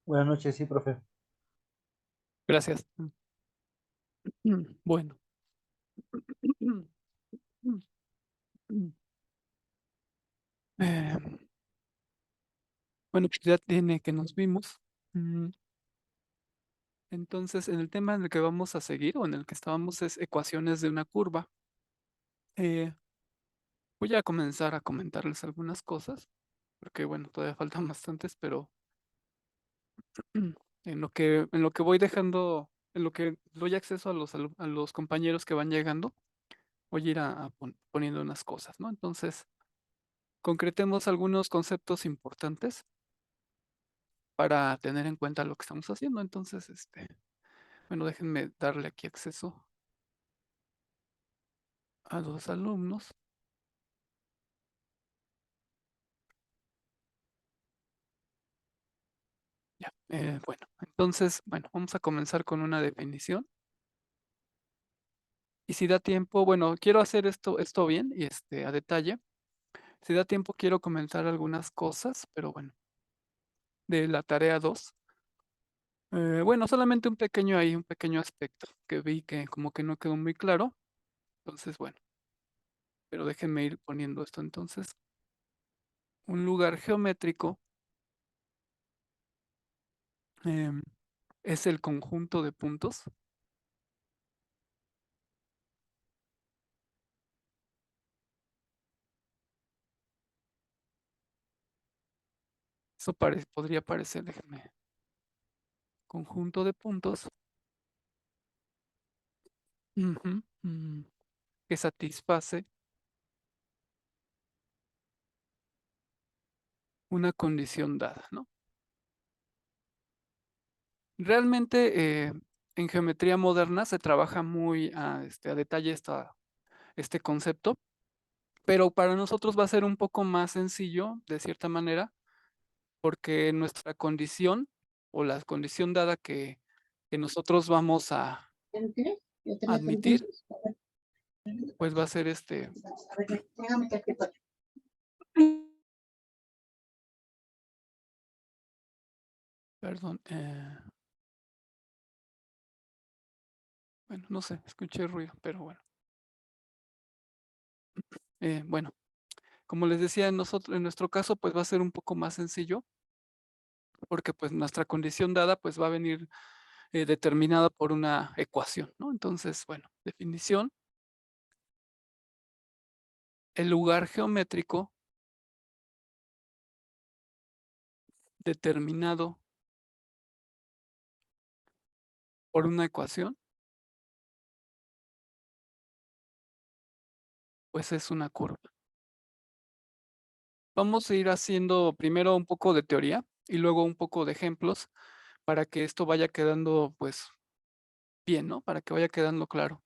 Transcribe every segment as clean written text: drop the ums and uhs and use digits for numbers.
Buenas noches, sí, profe. Gracias. Bueno. Eh, bueno, pues ya tiene que nos vimos. Mm, Entonces, en el tema en el que vamos a seguir o en el que estábamos es ecuaciones de una curva. Eh, Voy a comenzar a comentarles algunas cosas, porque bueno, todavía faltan bastantes, pero en lo que voy dejando, en lo que doy acceso a a los compañeros que van llegando, voy a ir poniendo unas cosas, ¿no? Entonces, concretemos algunos conceptos importantes para tener en cuenta lo que estamos haciendo. Entonces, bueno, déjenme darle aquí acceso a los alumnos. Ya, bueno, entonces, bueno, vamos a comenzar con una definición. Y si da tiempo, bueno, quiero hacer esto bien y a detalle. Si da tiempo, quiero comentar algunas cosas, pero bueno, de la tarea 2. Bueno, solamente un pequeño aspecto que vi que como que no quedó muy claro. Entonces, bueno, pero déjenme ir poniendo esto entonces. Un lugar geométrico em, es el conjunto de puntos. Eso podría parecer, déjenme, conjunto de puntos ujú, que satisface una condición dada, ¿no? Realmente en geometría moderna se trabaja muy a detalle este concepto, pero para nosotros va a ser un poco más sencillo, de cierta manera, porque nuestra condición o la condición dada que nosotros vamos a ¿Entiendes? Yo tenía admitir, contentos. A ver, pues va a ser a ver, déjame que te cuente. perdón, bueno, no sé, escuché ruido, pero bueno. Bueno, como les decía, en nuestro caso, pues va a ser un poco más sencillo, porque pues nuestra condición dada, pues va a venir determinada por una ecuación, ¿no? Entonces, bueno, definición, el lugar geométrico determinado por una ecuación, pues es una curva. Vamos a ir haciendo primero un poco de teoría y luego un poco de ejemplos para que esto vaya quedando, pues, bien, ¿no? Para que vaya quedando claro.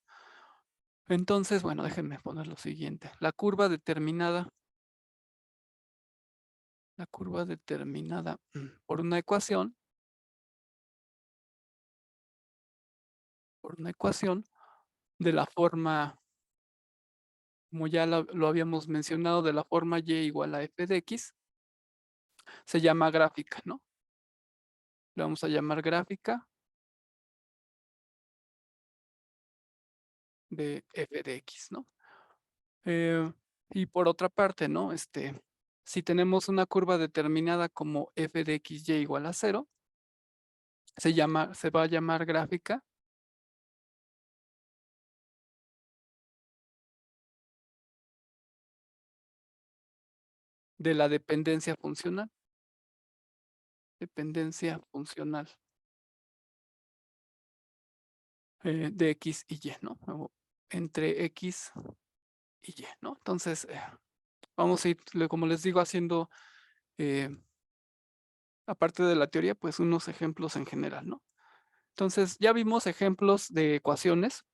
Entonces, bueno, déjenme poner lo siguiente. La curva determinada por una ecuación, de la forma, como ya lo habíamos mencionado, de la forma y igual a f de x, se llama gráfica, ¿no? Le vamos a llamar gráfica de f de x, ¿no? Eh, y por otra parte, ¿no? Si tenemos una curva determinada como f de x y igual a 0, se va a llamar gráfica de la dependencia funcional de x y y, ¿no? O entre x y y, ¿no? Entonces, vamos a ir, como les digo, haciendo, eh, aparte de la teoría, pues unos ejemplos en general, ¿no? Entonces, ya vimos ejemplos de ecuaciones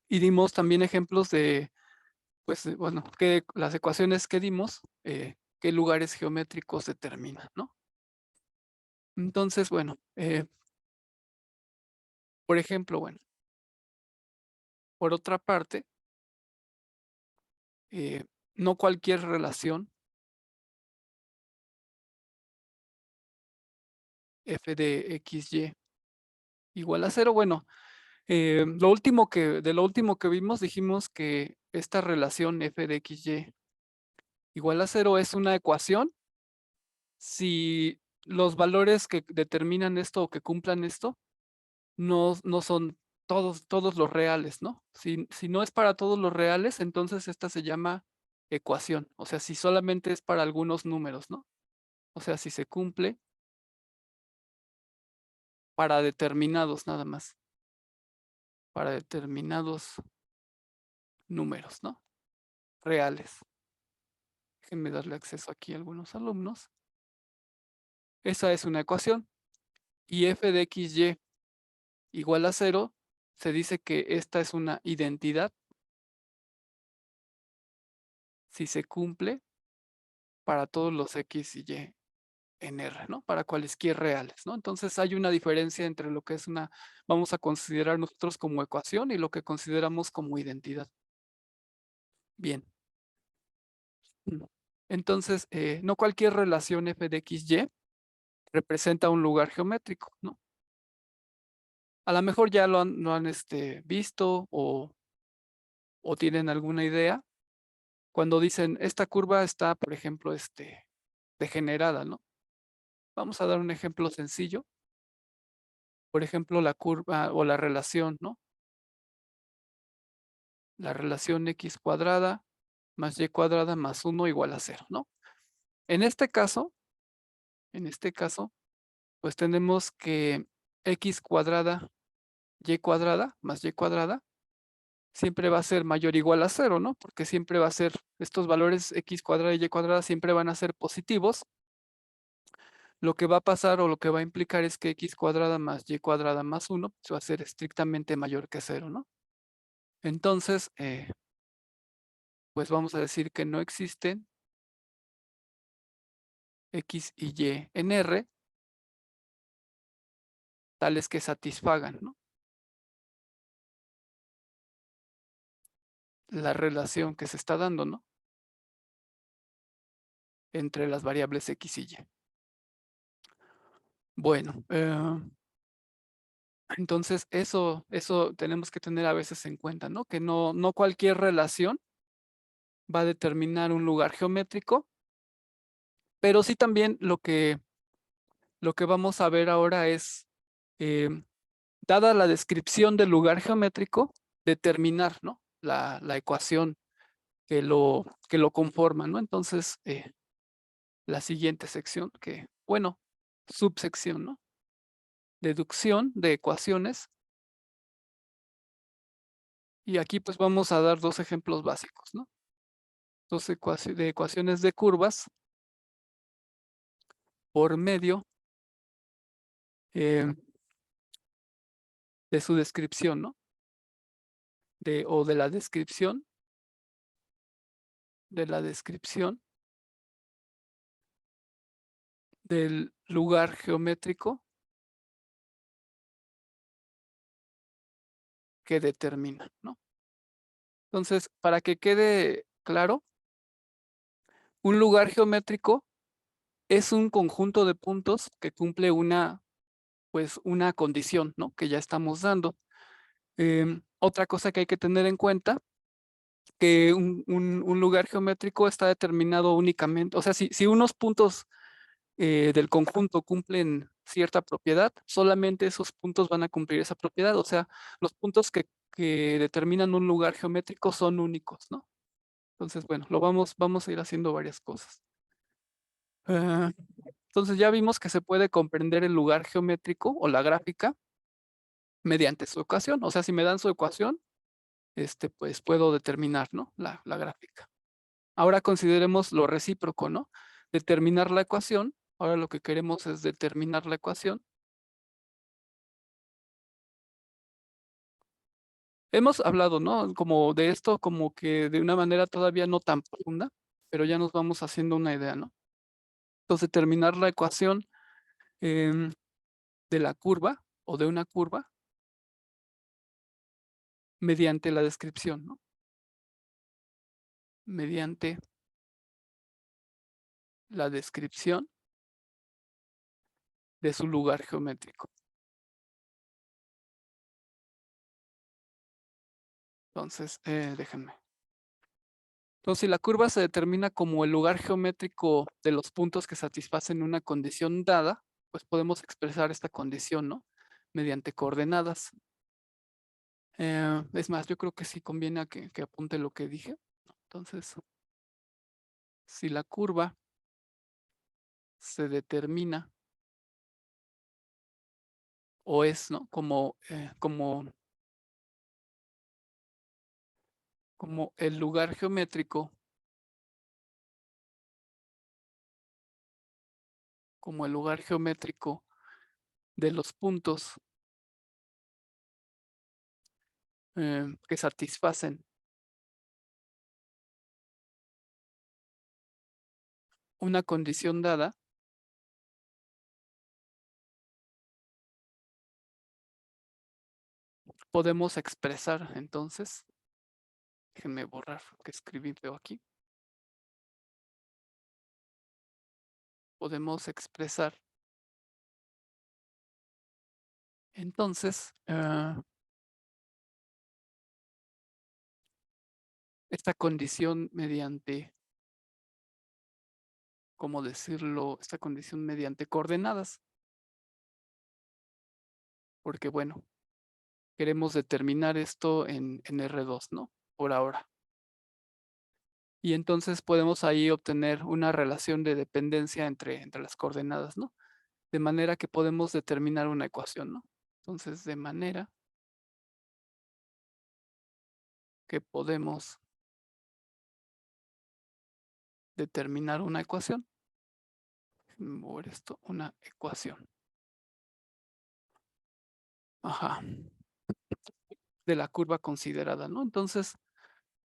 y dimos también ejemplos de, pues, bueno, que las ecuaciones que dimos, qué lugares geométricos determinan, ¿no? Entonces, bueno, por ejemplo, bueno, por otra parte, eh, no cualquier relación f de xy igual a 0. Bueno, de lo último que vimos, dijimos que esta relación f de xy igual a 0 es una ecuación si los valores que determinan esto o que cumplan esto no son todos los reales, ¿no? Si no es para todos los reales, entonces esta se llama ecuación. O sea, si solamente es para algunos números, ¿no? O sea, si se cumple para determinados nada más. Para determinados números, ¿no? Reales. Déjenme darle acceso aquí a algunos alumnos. Esa es una ecuación. Y f de xy igual a 0, se dice que esta es una identidad si se cumple para todos los x y y en R, ¿no? Para cualesquier reales, ¿no? Entonces hay una diferencia entre lo que es vamos a considerar nosotros como ecuación y lo que consideramos como identidad. Bien. Entonces, no cualquier relación f de xy representa un lugar geométrico, ¿no? A lo mejor ya lo han visto o tienen alguna idea cuando dicen esta curva está, por ejemplo, degenerada, ¿no? Vamos a dar un ejemplo sencillo. Por ejemplo, la curva o la relación, ¿no? La relación x cuadrada más y cuadrada más 1 igual a 0, ¿no? En este caso, pues tenemos que x cuadrada y cuadrada más y cuadrada siempre va a ser mayor o igual a 0, ¿no? Porque siempre va a ser, estos valores x cuadrada y y cuadrada siempre van a ser positivos. Lo que va a pasar o lo que va a implicar es que x cuadrada más y cuadrada más 1 pues va a ser estrictamente mayor que 0, ¿no? Entonces, pues vamos a decir que no existen x y y en R tales que satisfagan, ¿no? La relación que se está dando, ¿no? Entre las variables x y y. Bueno, entonces eso tenemos que tener a veces en cuenta, ¿no? Que no cualquier relación va a determinar un lugar geométrico, pero sí también lo que vamos a ver ahora es, dada la descripción del lugar geométrico, determinar, ¿no? La ecuación que lo conforma, ¿no? Entonces, la siguiente sección, bueno, subsección, ¿no? Deducción de ecuaciones. Y aquí pues vamos a dar dos ejemplos básicos, ¿no? Dos ecuaciones de curvas por medio de su descripción, ¿no? O de la descripción del lugar geométrico que determina, ¿no? Entonces, para que quede claro, un lugar geométrico es un conjunto de puntos que cumple pues una condición, ¿no? Que ya estamos dando. Otra cosa que hay que tener en cuenta, que un lugar geométrico está determinado únicamente, o sea, si unos puntos del conjunto cumplen cierta propiedad, solamente esos puntos van a cumplir esa propiedad, o sea, los puntos que determinan un lugar geométrico son únicos, ¿no? Entonces, bueno, vamos a ir haciendo varias cosas. Entonces ya vimos que se puede comprender el lugar geométrico o la gráfica mediante su ecuación. O sea, si me dan su ecuación, pues puedo determinar, ¿no? La gráfica. Ahora consideremos lo recíproco, ¿no? Determinar la ecuación. Ahora lo que queremos es determinar la ecuación. Hemos hablado, ¿no? Como de esto, como que de una manera todavía no tan profunda, pero ya nos vamos haciendo una idea, ¿no? Entonces, determinar la ecuación de la curva o de una curva mediante la descripción, ¿no? Mediante la descripción de su lugar geométrico. Entonces, déjenme. Entonces, si la curva se determina como el lugar geométrico de los puntos que satisfacen una condición dada, pues podemos expresar esta condición, ¿no? Mediante coordenadas. Es más, yo creo que sí conviene a que apunte lo que dije. Entonces, si la curva se determina o es, ¿no? Como el lugar geométrico, como el lugar geométrico de los puntos que satisfacen una condición dada, podemos expresar entonces, déjenme borrar lo que escribí veo aquí, podemos expresar entonces esta condición mediante, ¿cómo decirlo? Esta condición mediante coordenadas, porque bueno, queremos determinar esto en R2, ¿no? Por ahora. Y entonces podemos ahí obtener una relación de dependencia entre las coordenadas, ¿no? De manera que podemos determinar una ecuación, ¿no? Entonces, de manera que podemos determinar una ecuación. Déjenme mover esto, una ecuación. Ajá. De la curva considerada, ¿no? Entonces,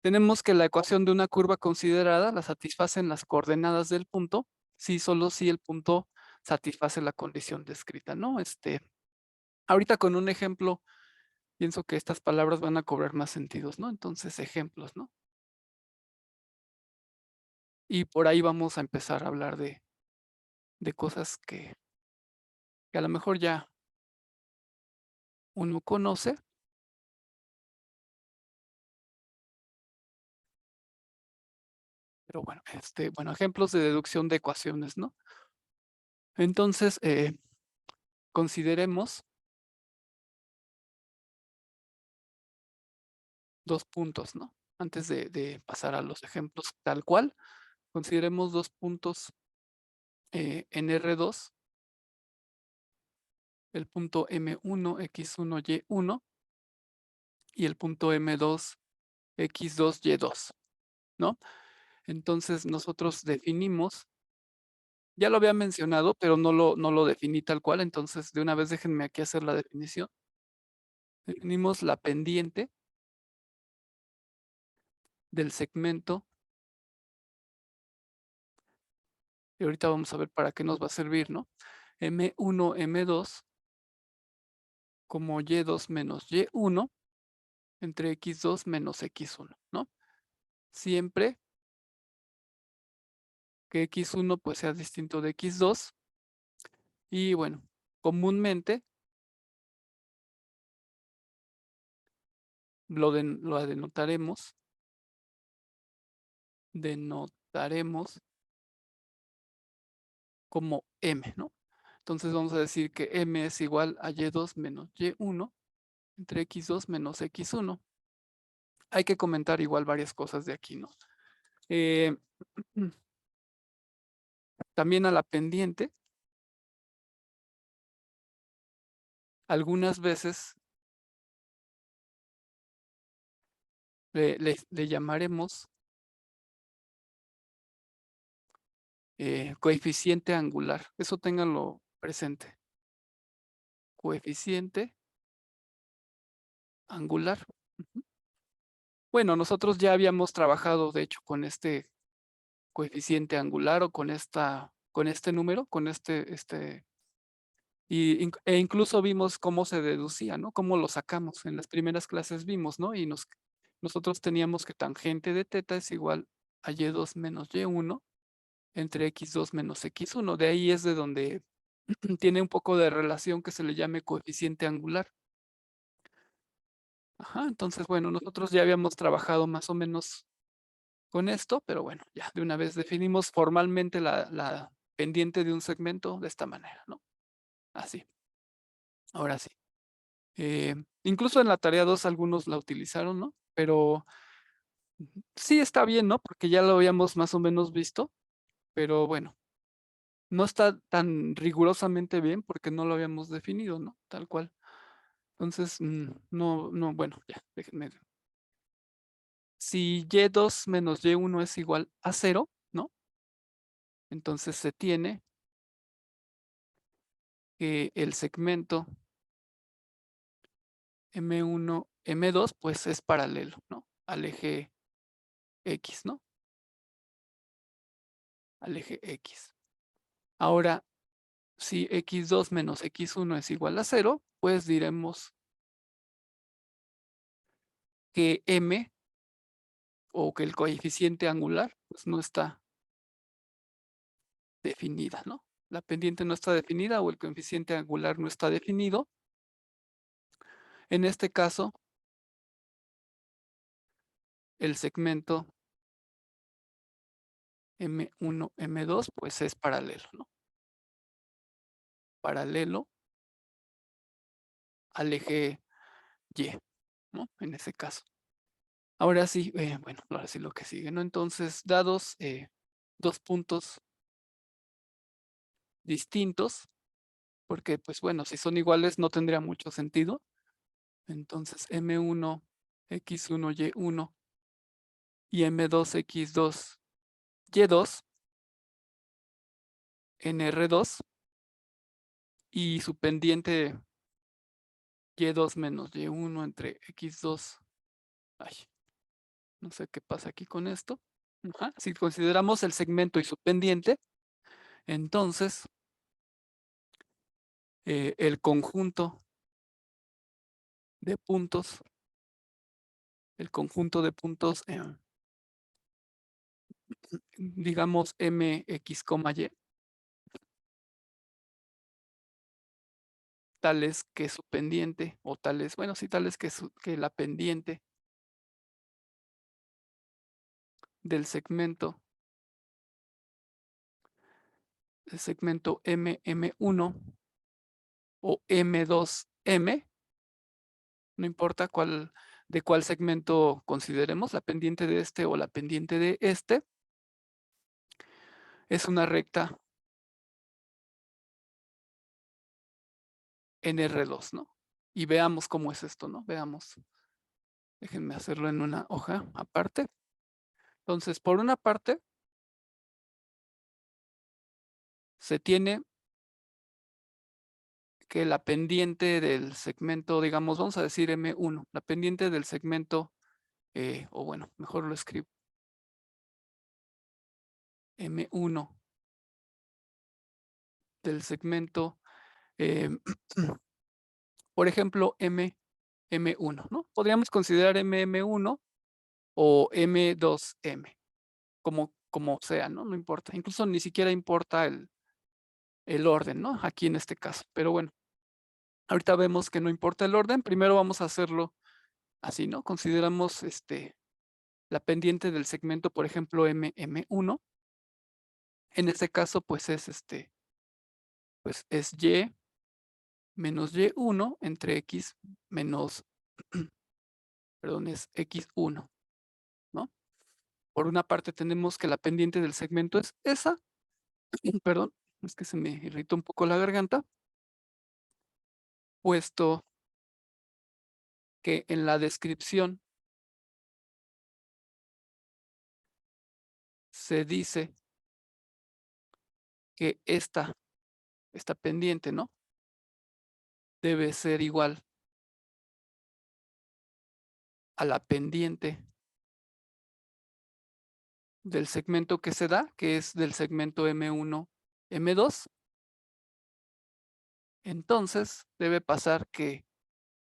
tenemos que la ecuación de una curva considerada la satisfacen las coordenadas del punto, si solo si el punto satisface la condición descrita, ¿no? Ahorita con un ejemplo, pienso que estas palabras van a cobrar más sentidos, ¿no? Entonces, ejemplos, ¿no? Y por ahí vamos a empezar a hablar de cosas que a lo mejor ya uno conoce. Pero bueno, bueno, ejemplos de deducción de ecuaciones, ¿no? Entonces, consideremos dos puntos, ¿no? Antes de pasar a los ejemplos tal cual, consideremos dos puntos en R2, el punto M1, X1, Y1 y el punto M2, X2, Y2, ¿no? Entonces nosotros definimos, ya lo había mencionado, pero no lo definí tal cual, entonces de una vez déjenme aquí hacer la definición. Definimos la pendiente del segmento. Y ahorita vamos a ver para qué nos va a servir, ¿no? M1, M2 como Y2 menos Y1 entre X2 menos X1, ¿no? Siempre que X1 pues sea distinto de X2 y bueno, comúnmente lo denotaremos como M, ¿no? Entonces vamos a decir que M es igual a Y2 menos Y1 entre X2 menos X1. Hay que comentar igual varias cosas de aquí, ¿no? También a la pendiente, algunas veces le llamaremos coeficiente angular. Eso ténganlo presente. Coeficiente angular. Bueno, nosotros ya habíamos trabajado, de hecho, con este coeficiente angular o con este número, con e incluso vimos cómo se deducía, ¿no? Cómo lo sacamos. En las primeras clases vimos, ¿no? Y nosotros teníamos que tangente de teta es igual a Y2 menos Y1 entre X2 menos X1. De ahí es de donde tiene un poco de relación que se le llame coeficiente angular. Ajá, entonces, bueno, nosotros ya habíamos trabajado más o menos con esto, pero bueno, ya de una vez definimos formalmente la pendiente de un segmento de esta manera, ¿no? Así. Ahora sí. Incluso en la tarea 2 algunos la utilizaron, ¿no? Pero sí está bien, ¿no? Porque ya lo habíamos más o menos visto, pero bueno, no está tan rigurosamente bien porque no lo habíamos definido, ¿no? Tal cual. Entonces, no, bueno, ya, déjenme. Si y2 menos y1 es igual a 0, ¿no? Entonces se tiene que el segmento M1, M2, pues es paralelo, ¿no? Al eje X, ¿no? Al eje X. Ahora, si X2 menos X1 es igual a 0, pues diremos que M o que el coeficiente angular pues no está definida, ¿no? La pendiente no está definida o el coeficiente angular no está definido. En este caso, el segmento M1, M2, pues es paralelo, ¿no? Paralelo al eje Y, ¿no? En ese caso. Ahora sí, bueno, ahora sí lo que sigue, ¿no? Entonces, dados dos puntos distintos, porque pues bueno, si son iguales no tendría mucho sentido. Entonces, M1, X1, Y1 y M2, X2, Y2 en R2 y su pendiente Y2 menos Y1 entre X2. Ay, no sé qué pasa aquí con esto. Ajá, si consideramos el segmento y su pendiente, entonces el conjunto de puntos, digamos MX, Y, tales que su pendiente, o tales, bueno, sí, tales que la pendiente del segmento, el segmento MM1 o M2M, no importa de cuál segmento consideremos, la pendiente de este o la pendiente de este, es una recta en R2, ¿no? Y veamos cómo es esto, ¿no? Veamos. Déjenme hacerlo en una hoja aparte. Entonces, por una parte, se tiene que la pendiente del segmento, digamos, vamos a decir M1, la pendiente del segmento, o bueno, mejor lo escribo, M1 del segmento, por ejemplo, M1, ¿no? Podríamos considerar MM1 o M2M, como sea, ¿no? No importa, incluso ni siquiera importa el orden, ¿no? Aquí en este caso, pero bueno, ahorita vemos que no importa el orden, primero vamos a hacerlo así, ¿no? Consideramos la pendiente del segmento, por ejemplo, MM1. En este caso, pues es pues es Y menos Y1 entre X menos, perdón, es X1, ¿no? Por una parte tenemos que la pendiente del segmento es esa, perdón, es que se me irritó un poco la garganta, puesto que en la descripción se dice que esta pendiente, ¿no? Debe ser igual a la pendiente del segmento que se da, que es del segmento M1, M2. Entonces debe pasar que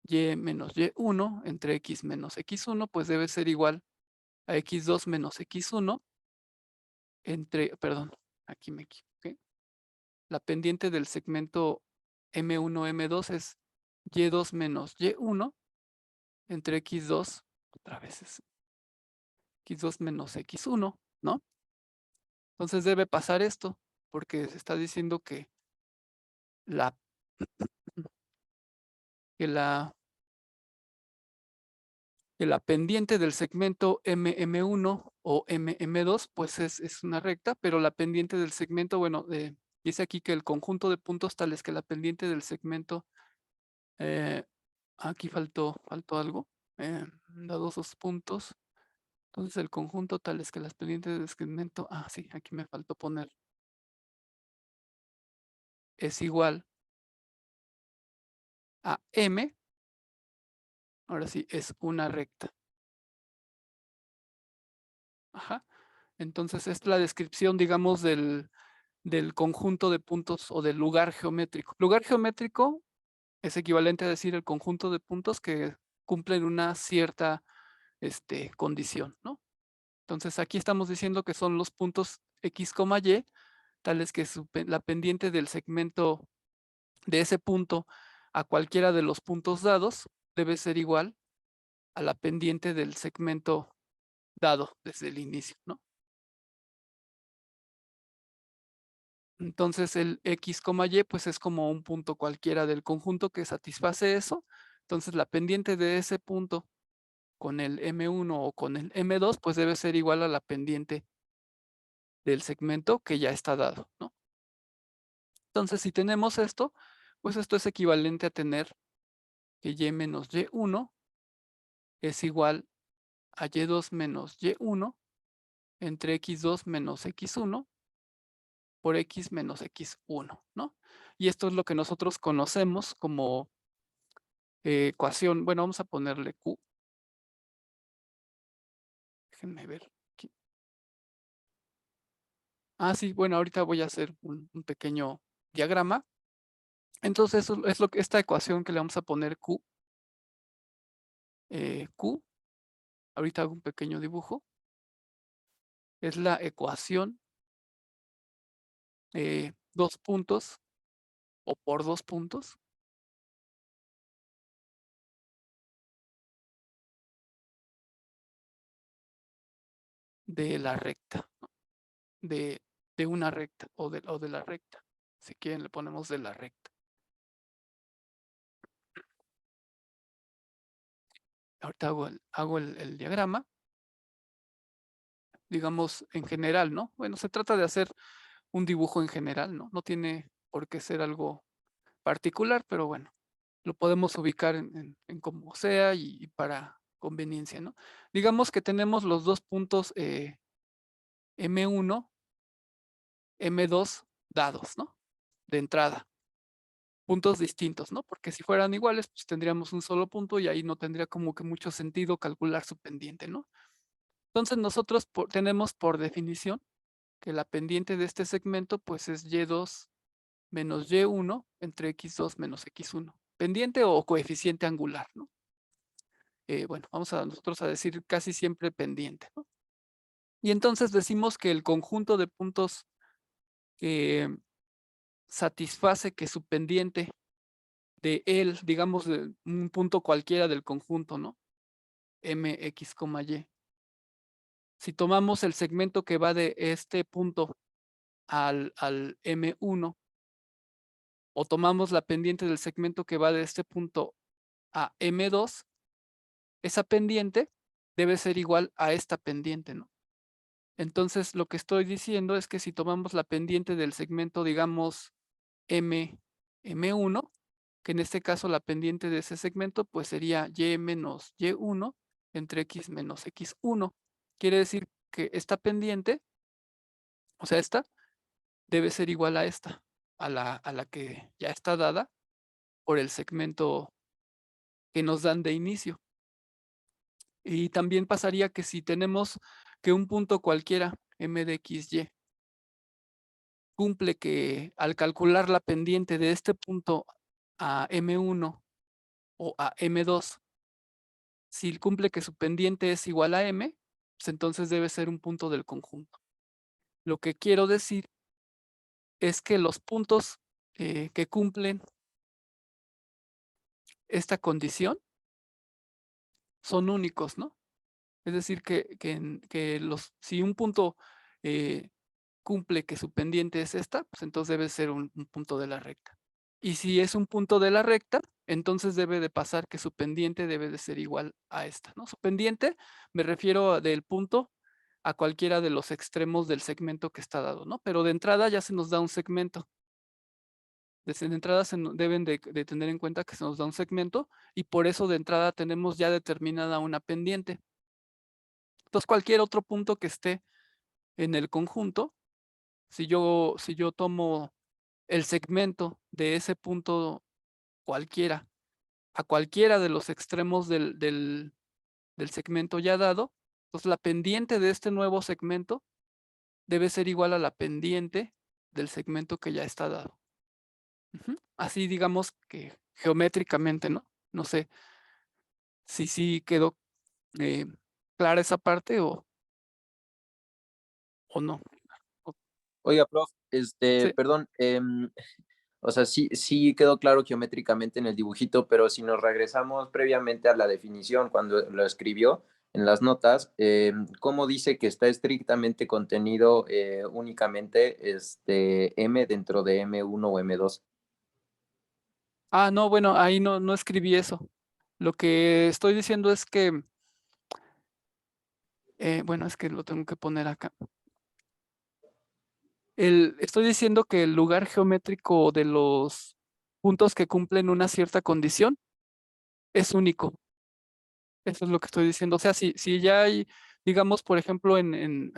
Y menos Y1 entre X menos X1, pues debe ser igual a X2 menos X1 entre, perdón, aquí me equivoqué, la pendiente del segmento M1, M2 es Y2 menos Y1 entre X2, otra vez es X2 menos X1, ¿no? Entonces debe pasar esto, porque se está diciendo la, que la, que la pendiente del segmento MM1 o MM2, pues es una recta, pero la pendiente del segmento, bueno, dice aquí que el conjunto de puntos tales que la pendiente del segmento, aquí faltó algo, dados dos puntos. Entonces el conjunto tal es que las pendientes del segmento, sí, aquí me faltó poner, es igual a M, ahora sí, es una recta. Ajá. Entonces es la descripción, digamos, del conjunto de puntos o del lugar geométrico. Lugar geométrico es equivalente a decir el conjunto de puntos que cumplen una cierta condición, ¿no? Entonces aquí estamos diciendo que son los puntos X, Y, tales que la pendiente del segmento de ese punto a cualquiera de los puntos dados debe ser igual a la pendiente del segmento dado desde el inicio, ¿no? Entonces el X, Y pues es como un punto cualquiera del conjunto que satisface eso. Entonces la pendiente de ese punto con el M1 o con el M2 pues debe ser igual a la pendiente del segmento que ya está dado, ¿no? Entonces si tenemos esto, pues esto es equivalente a tener que Y menos Y1 es igual a Y2 menos Y1 entre X2 menos X1 por X menos X1, ¿no? Y esto es lo que nosotros conocemos como ecuación. Bueno, vamos a ponerle Q. Déjenme ver aquí. Sí, bueno, ahorita voy a hacer un pequeño diagrama. Entonces, eso es esta ecuación que le vamos a poner Q. Q, ahorita hago un pequeño dibujo. Es la ecuación dos puntos o por dos puntos de la recta, ¿no? de una recta o de la recta. Si quieren, le ponemos de la recta. Ahorita hago el diagrama, digamos, en general, ¿no? Bueno, se trata de hacer un dibujo en general, ¿no? No tiene por qué ser algo particular, pero bueno, lo podemos ubicar en como sea y para conveniencia, ¿no? Digamos que tenemos los dos puntos M1, M2 dados, ¿no? De entrada. Puntos distintos, ¿no? Porque si fueran iguales, pues tendríamos un solo punto y ahí no tendría como que mucho sentido calcular su pendiente, ¿no? Entonces nosotros tenemos por definición que la pendiente de este segmento pues es Y2 menos Y1 entre X2 menos X1. Pendiente o coeficiente angular, ¿no? Bueno, vamos a nosotros a decir casi siempre pendiente, ¿no? Y entonces decimos que el conjunto de puntos que satisface que su pendiente de él, digamos, de un punto cualquiera del conjunto, ¿no? Mx, Y. Si tomamos el segmento que va de este punto al M1 o tomamos la pendiente del segmento que va de este punto a M2, esa pendiente debe ser igual a esta pendiente, ¿no? Entonces, lo que estoy diciendo es que si tomamos la pendiente del segmento, digamos, M1, que en este caso la pendiente de ese segmento, pues sería Y menos Y1 entre X menos X1. Quiere decir que esta pendiente, o sea, esta, debe ser igual a esta, a la que ya está dada por el segmento que nos dan de inicio. Y también pasaría que si tenemos que un punto cualquiera, M de XY, cumple que al calcular la pendiente de este punto a M1 o a M2, si cumple que su pendiente es igual a M, pues entonces debe ser un punto del conjunto. Lo que quiero decir es que los puntos que cumplen esta condición son únicos, ¿no? Es decir, si un punto cumple que su pendiente es esta, pues entonces debe ser un punto de la recta. Y si es un punto de la recta, entonces debe de pasar que su pendiente debe de ser igual a esta, ¿no? Su pendiente, me refiero del punto a cualquiera de los extremos del segmento que está dado, ¿no? Pero de entrada ya se nos da un segmento. Desde de entrada deben de tener en cuenta que se nos da un segmento y por eso de entrada tenemos ya determinada una pendiente. Entonces, cualquier otro punto que esté en el conjunto, si yo tomo el segmento de ese punto cualquiera a cualquiera de los extremos del segmento ya dado, entonces la pendiente de este nuevo segmento debe ser igual a la pendiente del segmento que ya está dado. Así digamos que geométricamente, ¿no? No sé si sí quedó eh, clara esa parte o no. O- Oiga, prof, sí. perdón, o sea, sí quedó claro geométricamente en el dibujito, pero si nos regresamos previamente a la definición, cuando lo escribió en las notas, ¿cómo dice que está estrictamente contenido únicamente M dentro de M1 o M2? Ah, no, bueno, ahí no escribí eso. Lo que estoy diciendo es que, bueno, es que lo tengo que poner acá. Estoy diciendo que el lugar geométrico de los puntos que cumplen una cierta condición es único. Eso es lo que estoy diciendo. O sea, si ya hay, digamos, por ejemplo, en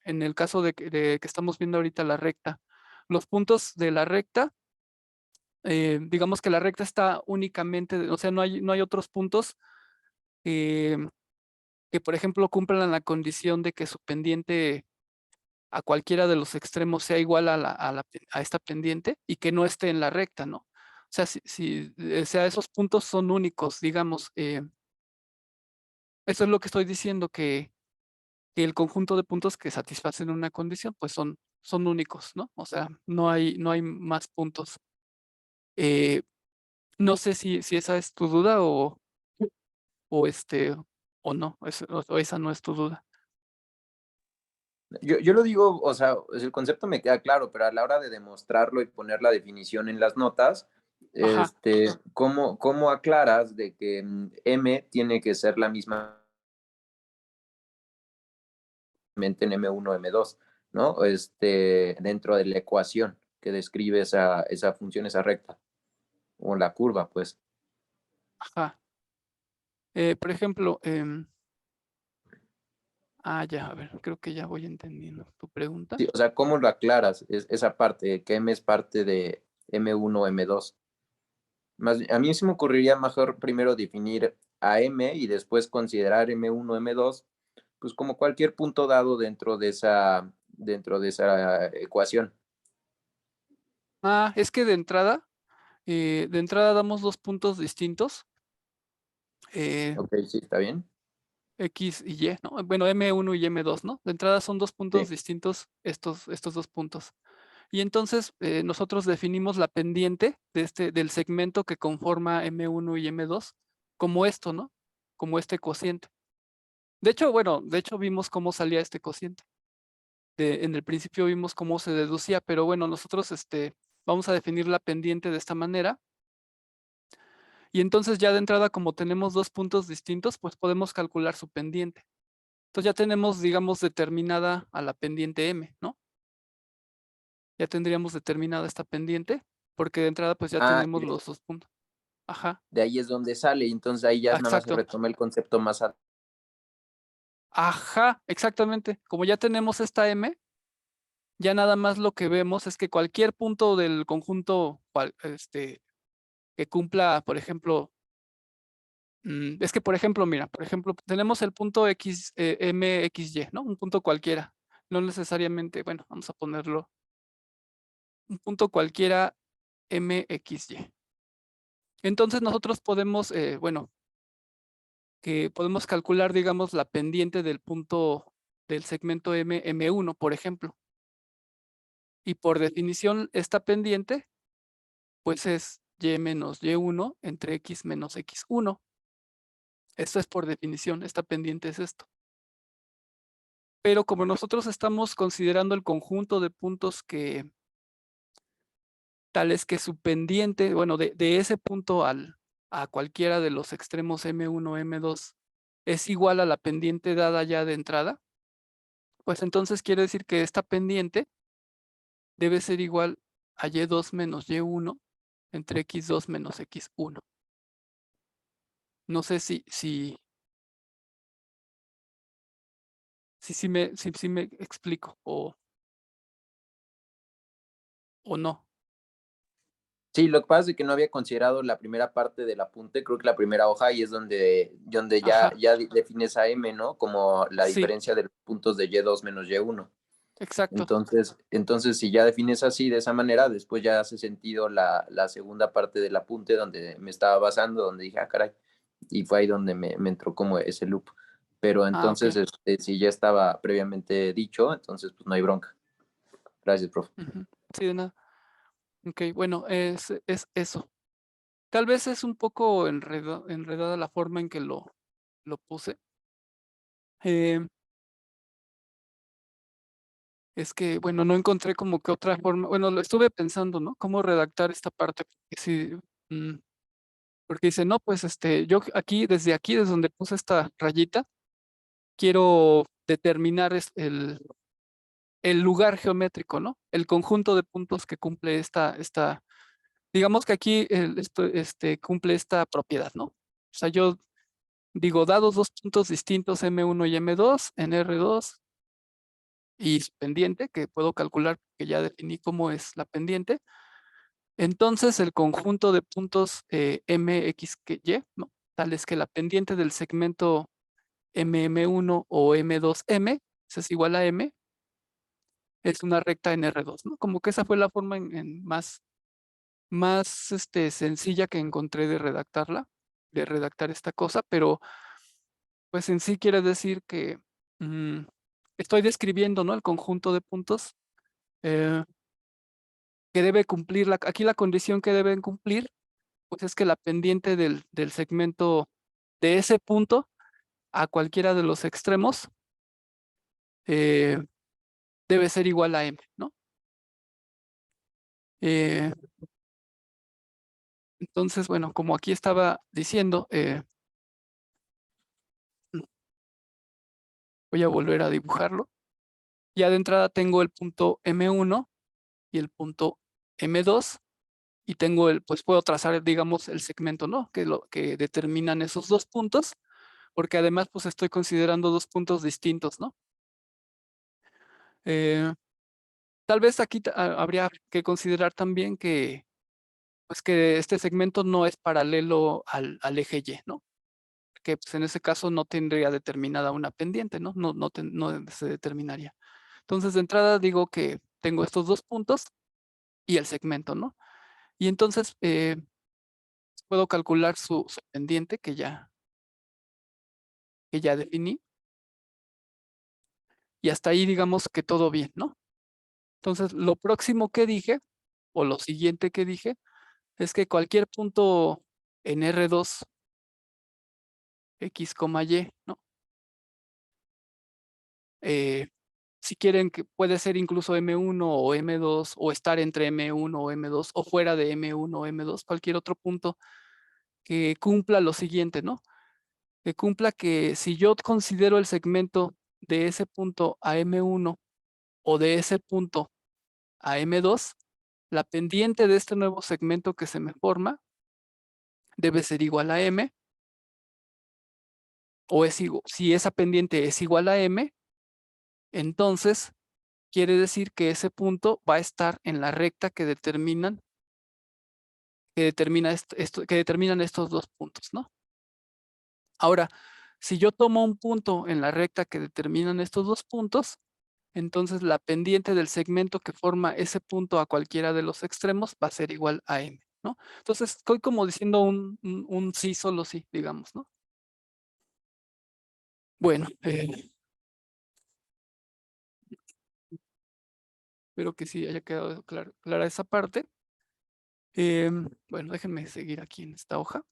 el caso de que estamos viendo ahorita la recta, los puntos de la recta, digamos que la recta está únicamente, o sea, no hay otros puntos eh, que, por ejemplo, cumplan la condición de que su pendiente a cualquiera de los extremos sea igual a esta pendiente y que no esté en la recta, ¿no? O sea, o sea, esos puntos son únicos, digamos. Eso es lo que estoy diciendo, que el conjunto de puntos que satisfacen una condición, pues son únicos, ¿no? O sea, no hay más puntos. Eh, no sé si esa es tu duda o o no, o esa no es tu duda. Yo lo digo, o sea, el concepto me queda claro, pero a la hora de demostrarlo y poner la definición en las notas, Ajá. ¿cómo aclaras de que M tiene que ser la misma en M1, M2, ¿no? Dentro de la ecuación que describe esa función, esa recta, o la curva, pues. Ajá. Por ejemplo, ya, a ver, creo que ya voy entendiendo tu pregunta. Sí, o sea, ¿cómo lo aclaras esa parte, que M es parte de M1, M2? A mí se me ocurriría mejor primero definir a M y después considerar M1, M2, pues como cualquier punto dado dentro de esa ecuación. Es que de entrada damos dos puntos distintos, eh, Ok, sí, está bien. X y Y, ¿no? Bueno, M1 y M2, ¿no? De entrada son dos puntos Sí. distintos estos dos puntos. Y entonces nosotros definimos la pendiente del segmento que conforma M1 y M2 como esto, ¿no? Como este cociente. De hecho, bueno, vimos cómo salía este cociente. En el principio vimos cómo se deducía, pero bueno, nosotros vamos a definir la pendiente de esta manera. Y entonces ya de entrada, como tenemos dos puntos distintos, pues podemos calcular su pendiente. Entonces ya tenemos, digamos, determinada a la pendiente M, ¿no? Ya tendríamos determinada esta pendiente, porque de entrada pues ya Y tenemos los dos puntos. Ajá, de ahí es donde sale, y entonces ahí ya nada más se exacto. retoma el concepto más Ajá, exactamente. Como ya tenemos esta M, ya nada más lo que vemos es que cualquier punto del conjunto que cumpla, por ejemplo, es que, por ejemplo, mira, por ejemplo, tenemos el punto X, MXY, ¿no? Un punto cualquiera. No necesariamente, bueno, vamos a ponerlo, un punto cualquiera MXY. Entonces nosotros podemos, bueno, que podemos calcular, digamos, la pendiente del punto del segmento M1, por ejemplo. Y por definición, esta pendiente, pues es y menos y1 entre x menos x1. Esto es por definición, esta pendiente es esto. Pero como nosotros estamos considerando el conjunto de puntos que tales que su pendiente, bueno, de ese punto a cualquiera de los extremos M1, M2 es igual a la pendiente dada ya de entrada, pues entonces quiere decir que esta pendiente debe ser igual a y2 menos y1 entre x2 menos x1. No sé si me explico o no. Sí, lo que pasa es que no había considerado la primera parte del apunte, creo que la primera hoja, y es donde Ajá, ya defines a M, ¿no? Como la sí, diferencia de los puntos de Y2 menos Y1. exacto. Entonces, si ya defines así, de esa manera, después ya hace sentido la segunda parte del apunte donde me estaba basando, donde dije, ah, caray, y fue ahí donde me entró como ese loop. Pero Ah, ok. entonces, si ya estaba previamente dicho, entonces pues no hay bronca. Gracias, profe. Ujú. Sí, de nada. Ok, bueno, es eso. Tal vez es un poco enredada la forma en que lo puse. Es que, bueno, no encontré como que otra forma. Bueno, lo estuve pensando, ¿no? Cómo redactar esta parte. Porque sí, porque dice, no, pues yo desde donde puse esta rayita, quiero determinar el lugar geométrico, ¿no? El conjunto de puntos que cumple digamos que aquí cumple esta propiedad, ¿no? O sea, yo digo, dados dos puntos distintos M1 y M2 en R2 y su pendiente, que puedo calcular que ya definí cómo es la pendiente, entonces el conjunto de puntos MX que Y, ¿no? Tal es que la pendiente del segmento MM1 o M2M, eso es igual a M, es una recta en R2, ¿no? Como que esa fue la forma más sencilla que encontré de redactar esta cosa, pero pues en sí quiere decir que estoy describiendo, ¿no? El conjunto de puntos eh, que debe cumplir, aquí la condición que deben cumplir, pues es que la pendiente del segmento de ese punto a cualquiera de los extremos eh, debe ser igual a M, ¿no? Eh, entonces, bueno, como aquí estaba diciendo, voy a volver a dibujarlo. Ya de entrada tengo el punto M1 y el punto M2 y tengo pues puedo trazar, digamos, el segmento, ¿no? Que determinan esos dos puntos, porque además pues estoy considerando dos puntos distintos, ¿no? Tal vez aquí habría que considerar también pues que este segmento no es paralelo al eje Y, ¿no? Que pues en ese caso no tendría determinada una pendiente, ¿no? No se determinaría. Entonces, de entrada digo que tengo estos dos puntos y el segmento, ¿no? Y entonces puedo calcular su pendiente que ya definí. Y hasta ahí digamos que todo bien, ¿no? Entonces, lo próximo que dije, o lo siguiente que dije, es que cualquier punto en R2, X, Y, ¿no? Si quieren que puede ser incluso M1 o M2 o estar entre M1 o M2 o fuera de M1 o M2, cualquier otro punto que cumpla lo siguiente, ¿no? Que cumpla que si yo considero el segmento de ese punto a M1 o de ese punto a M2, la pendiente de este nuevo segmento que se me forma debe ser igual a M, o si esa pendiente es igual a M, entonces quiere decir que ese punto va a estar en la recta que determinan que determinan estos dos puntos, ¿no? Ahora, si yo tomo un punto en la recta que determinan estos dos puntos, entonces la pendiente del segmento que forma ese punto a cualquiera de los extremos va a ser igual a M, ¿no? Entonces, estoy como diciendo un sí, solo sí, digamos, ¿no? Bueno, Espero que sí haya quedado clara esa parte. Bueno, déjenme seguir aquí en esta hoja.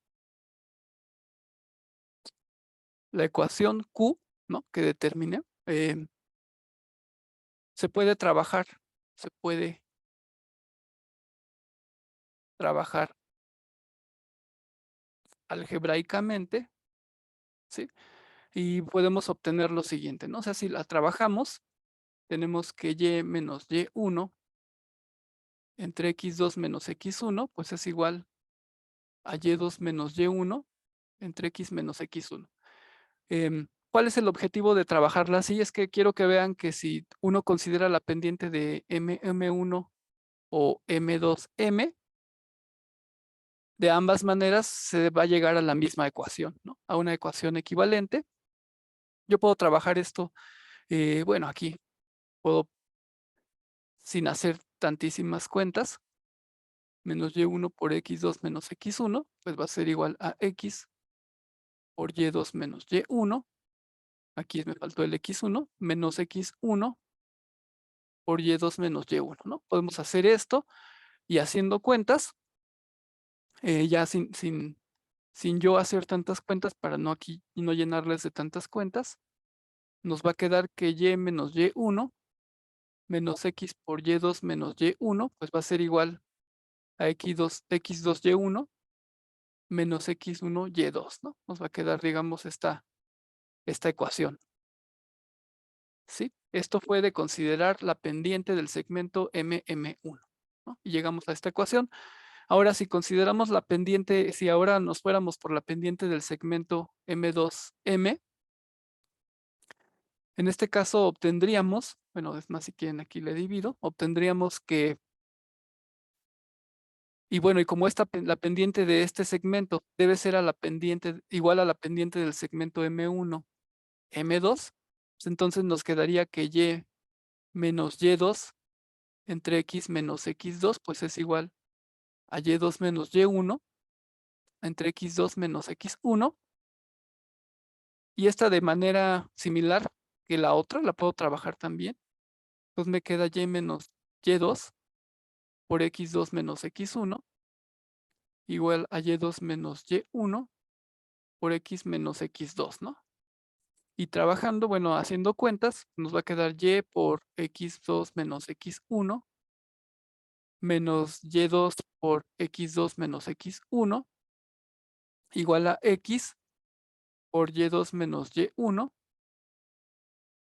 La ecuación Q, ¿no? Que determine, se puede trabajar algebraicamente, ¿sí? Y podemos obtener lo siguiente, ¿no? O sea, si la trabajamos, tenemos que y menos y1 entre x2 menos x1, pues es igual a y2 menos y1 entre x menos x1. ¿Cuál es el objetivo de trabajarla así? Es que quiero que vean que si uno considera la pendiente de M1 o M2M, de ambas maneras se va a llegar a la misma ecuación, ¿no? A una ecuación equivalente. Yo puedo trabajar esto, bueno, aquí puedo, sin hacer tantísimas cuentas, menos y1 por x2 menos x1, pues va a ser igual a x por y2 menos y1. Aquí me faltó el x1, menos x1 por y2 menos y1, ¿no? Podemos hacer esto y haciendo cuentas, ya sin yo hacer tantas cuentas para no aquí y no llenarles de tantas cuentas, nos va a quedar que y menos y1 menos x por y2 menos y1, pues va a ser igual a x2 y1 menos x1 y2, ¿no? Nos va a quedar, digamos, esta ecuación. ¿Sí? Esto fue de considerar la pendiente del segmento MM1, ¿no? Y llegamos a esta ecuación. Ahora, si consideramos la pendiente, si ahora nos fuéramos por la pendiente del segmento M2M, en este caso obtendríamos, bueno, es más, si quieren aquí le divido, obtendríamos que, y bueno, y como la pendiente de este segmento debe ser igual a la pendiente del segmento M1, M2, pues entonces nos quedaría que Y menos Y2 entre X menos X2, pues es igual a Y2 menos Y1 entre X2 menos X1. Y esta de manera similar que la otra, la puedo trabajar también. Entonces me queda Y menos Y2 por X2 menos X1 igual a Y2 menos Y1 por X menos X2, ¿no? Y trabajando, bueno, haciendo cuentas, nos va a quedar Y por X2 menos X1 menos Y2 por X2 menos X1 igual a X por Y2 menos Y1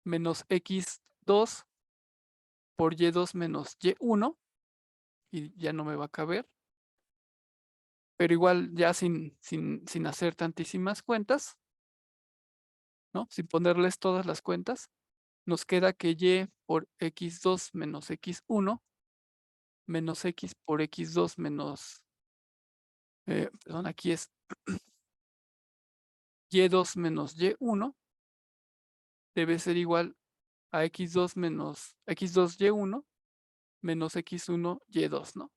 menos X2 por Y2 menos Y1 y ya no me va a caber. Pero igual ya sin hacer tantísimas cuentas, ¿no? Sin ponerles todas las cuentas, nos queda que Y por X2 menos X1 menos X por X2 menos, perdón, aquí es Y2 menos Y1 debe ser igual a X2 menos X2Y1 menos X1 Y2, ¿no?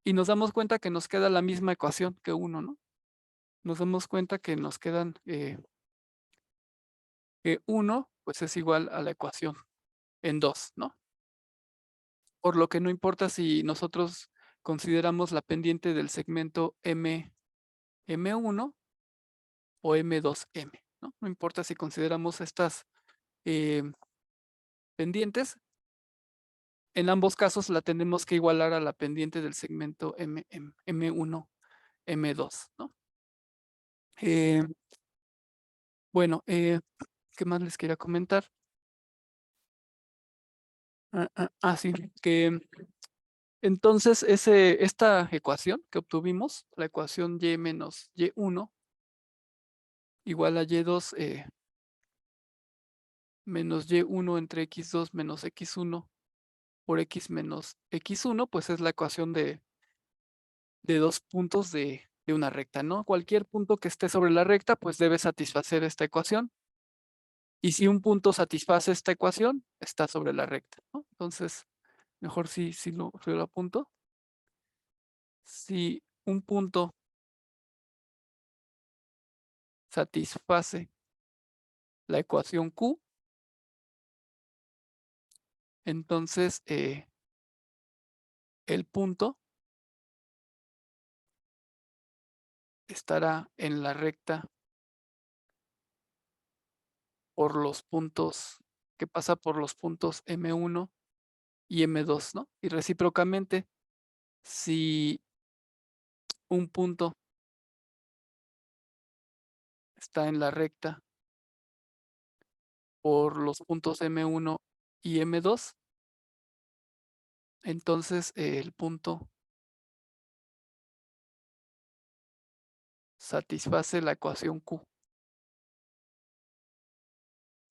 Y nos damos cuenta que nos queda la misma ecuación que 1, ¿no? Nos damos cuenta que nos quedan que 1 pues es igual a la ecuación en 2, ¿no? Por lo que no importa si nosotros consideramos la pendiente del segmento M1 o M2M, ¿no? No importa si consideramos estas pendientes, en ambos casos la tenemos que igualar a la pendiente del segmento M1, M2, ¿no? Bueno, ¿qué más les quería comentar? Sí, que entonces esta ecuación que obtuvimos, la ecuación Y menos Y1 igual a Y2 menos Y1 entre X2 menos X1 por X menos X1, pues es la ecuación de dos puntos de una recta, ¿no? Cualquier punto que esté sobre la recta, pues debe satisfacer esta ecuación. Y si un punto satisface esta ecuación, está sobre la recta, ¿no? Entonces, mejor si lo apunto. Si un punto satisface la ecuación Q, Entonces, el punto estará en la recta por los puntos, que pasa por los puntos M1 y M2, ¿no? Y recíprocamente, si un punto está en la recta por los puntos M1 y M2, entonces el punto satisface la ecuación Q.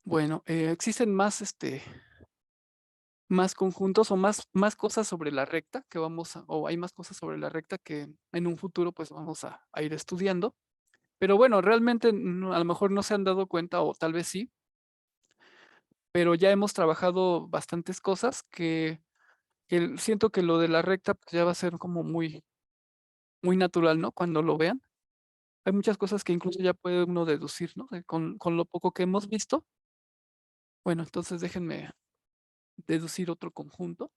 Bueno, existen más, más conjuntos o más cosas sobre la recta que o hay más cosas sobre la recta que en un futuro pues vamos a ir estudiando. Pero bueno, realmente a lo mejor no se han dado cuenta o tal vez sí, pero ya hemos trabajado bastantes cosas que siento que lo de la recta pues, ya va a ser como muy natural, ¿no? Cuando lo vean. Hay muchas cosas que incluso ya puede uno deducir, ¿no? Con lo poco que hemos visto. Bueno, entonces déjenme deducir otro conjunto,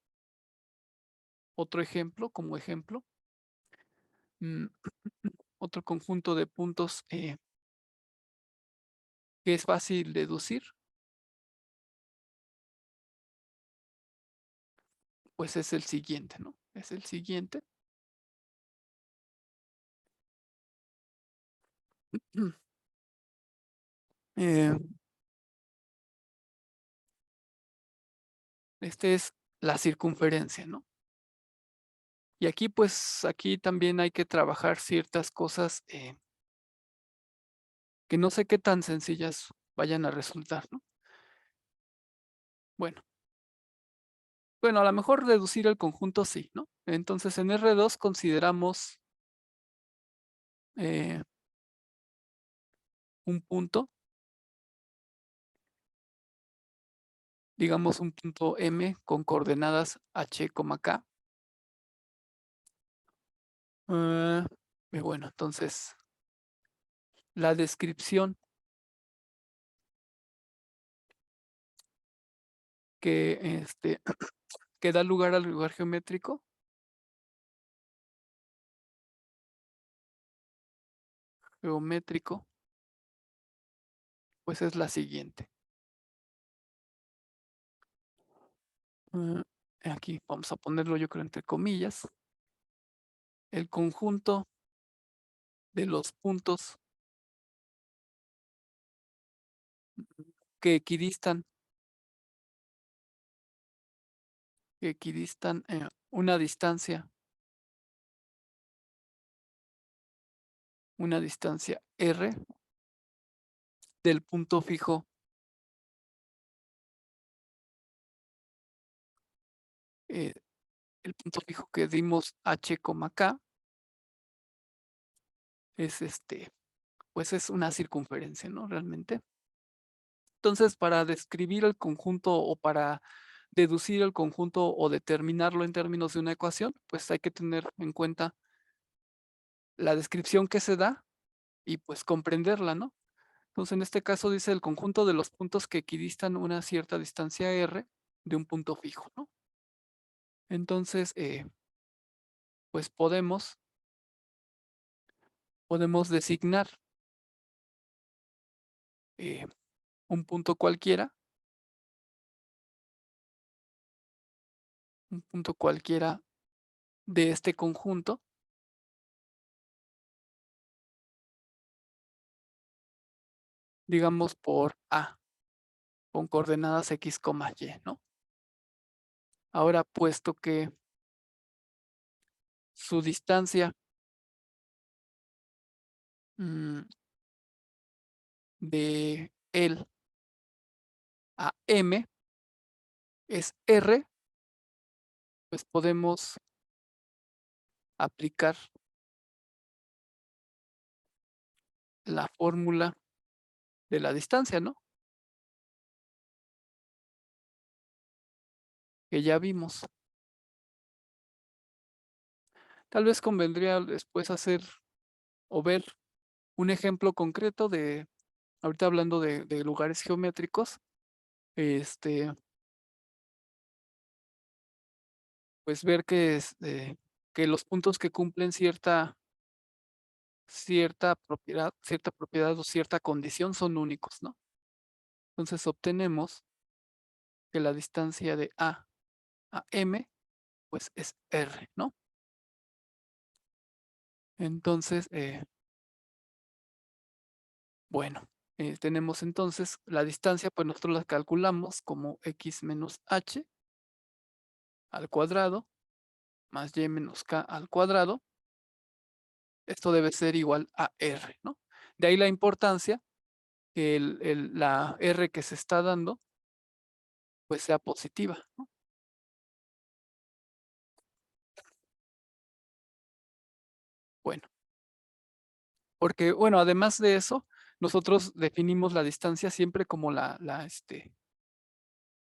otro ejemplo, como ejemplo. Otro conjunto de puntos que es fácil deducir, pues es el siguiente, ¿no? Es el siguiente. Eh, este es la circunferencia, ¿no? Y aquí, pues, aquí también hay que trabajar ciertas cosas que no sé qué tan sencillas vayan a resultar, ¿no? Bueno, a lo mejor deducir el conjunto sí, ¿no? Entonces, en R2 consideramos un punto, digamos un punto M con coordenadas H, K. Y bueno, entonces, la descripción que, que da lugar al lugar geométrico pues es la siguiente. Aquí vamos a ponerlo yo creo entre comillas. El conjunto de los puntos que equidistan una distancia R del punto fijo el punto fijo que dimos H, K es pues es una circunferencia, ¿no? Realmente. Entonces, para describir el conjunto o para deducir el conjunto o determinarlo en términos de una ecuación, pues hay que tener en cuenta la descripción que se da y pues comprenderla, ¿no? Entonces, en este caso dice el conjunto de los puntos que equidistan una cierta distancia R de un punto fijo, ¿no? Entonces, pues podemos designar un punto cualquiera, de este conjunto, digamos por A, con coordenadas X, Y, ¿no? Ahora, puesto que su distancia de él a M es R, pues podemos aplicar la fórmula de la distancia, ¿no? Que ya vimos. Tal vez convendría después hacer o ver un ejemplo concreto ahorita hablando de lugares geométricos, pues ver que, que los puntos que cumplen cierta propiedad o cierta condición son únicos, ¿no? Entonces obtenemos que la distancia de A a M, pues es R, ¿no? Entonces, bueno, tenemos entonces la distancia, pues nosotros la calculamos como X menos H al cuadrado más Y menos K al cuadrado. Esto debe ser igual a R, ¿no? De ahí la importancia que la R que se está dando, pues sea positiva, ¿no? Bueno, porque, bueno, además de eso, nosotros definimos la distancia siempre como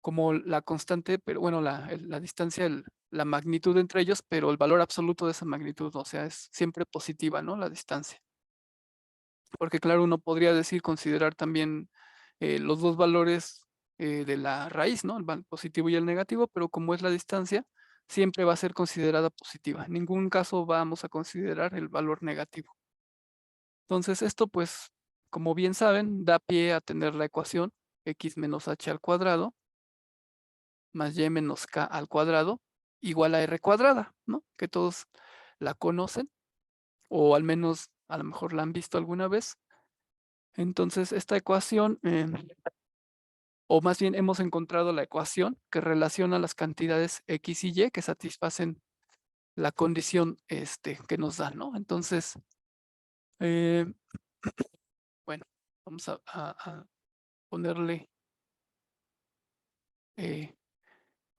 como la constante, pero bueno, la distancia, la magnitud entre ellos, pero el valor absoluto de esa magnitud, o sea, es siempre positiva, ¿no? La distancia. Porque claro, uno podría decir, considerar también los dos valores de la raíz, ¿no? El positivo y el negativo, pero como es la distancia, siempre va a ser considerada positiva. En ningún caso vamos a considerar el valor negativo. Entonces, esto pues, como bien saben, da pie a tener la ecuación x menos h al cuadrado más y menos k al cuadrado igual a r cuadrada, ¿no? Que todos la conocen, o al menos a lo mejor la han visto alguna vez. Entonces, esta ecuación, o más bien hemos encontrado la ecuación que relaciona las cantidades x y y que satisfacen la condición que nos da, ¿no? Entonces, bueno, vamos a ponerle,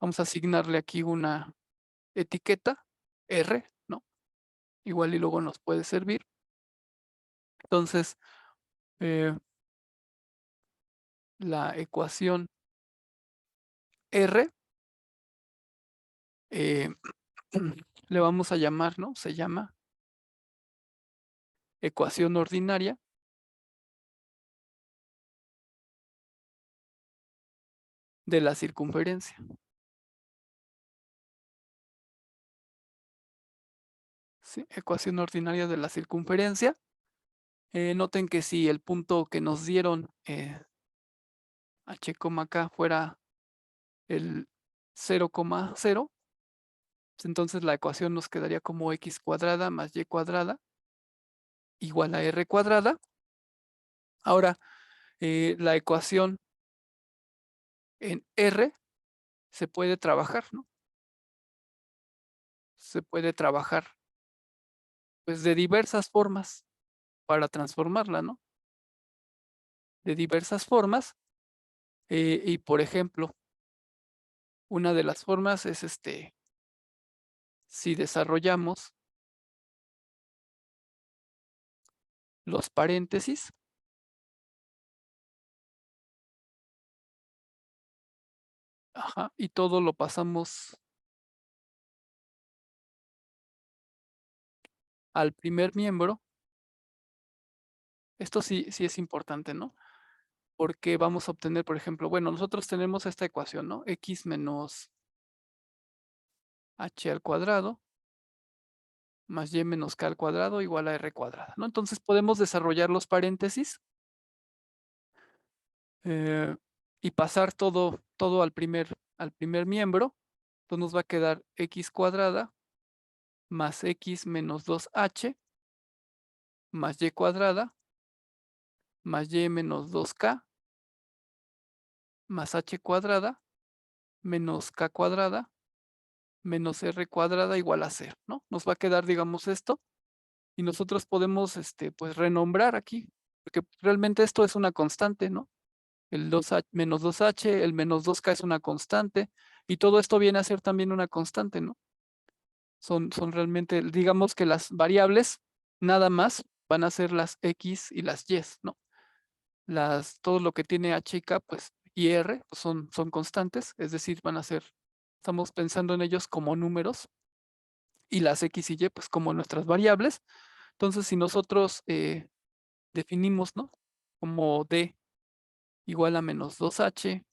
vamos a asignarle aquí una etiqueta, R, ¿no? Igual y luego nos puede servir. Entonces, la ecuación R le vamos a llamar, ¿no? Se llama ecuación ordinaria de la circunferencia. ¿Sí? Ecuación ordinaria de la circunferencia. Noten que si el punto que nos dieron h, k fuera el 0,0, pues entonces la ecuación nos quedaría como x cuadrada más y cuadrada igual a r cuadrada. Ahora, la ecuación en R se puede trabajar, ¿no? Se puede trabajar pues de diversas formas para transformarla, ¿no? De diversas formas. Y por ejemplo, una de las formas es si desarrollamos los paréntesis, ajá, y todo lo pasamos al primer miembro. Esto sí es importante, ¿no? Porque vamos a obtener, por ejemplo, bueno, nosotros tenemos esta ecuación, ¿no? X menos h al cuadrado más y menos k al cuadrado igual a r cuadrada, ¿no? Entonces podemos desarrollar los paréntesis y pasar todo al primer miembro. Entonces nos va a quedar x cuadrada más x menos 2h más y cuadrada más y menos 2k más h cuadrada menos k cuadrada menos r cuadrada igual a 0, ¿no? Nos va a quedar, digamos, esto, y nosotros podemos, pues, renombrar aquí, porque realmente esto es una constante, ¿no? El 2h, menos 2h, el menos 2k es una constante, y todo esto viene a ser también una constante, ¿no? Son realmente, digamos que las variables, nada más, van a ser las x y las y, ¿no? Todo lo que tiene h y k, pues, y r, pues son constantes, es decir, van a ser, estamos pensando en ellos como números, y las x y y, pues, como nuestras variables. Entonces, si nosotros definimos, ¿no? Como d igual a menos 2h,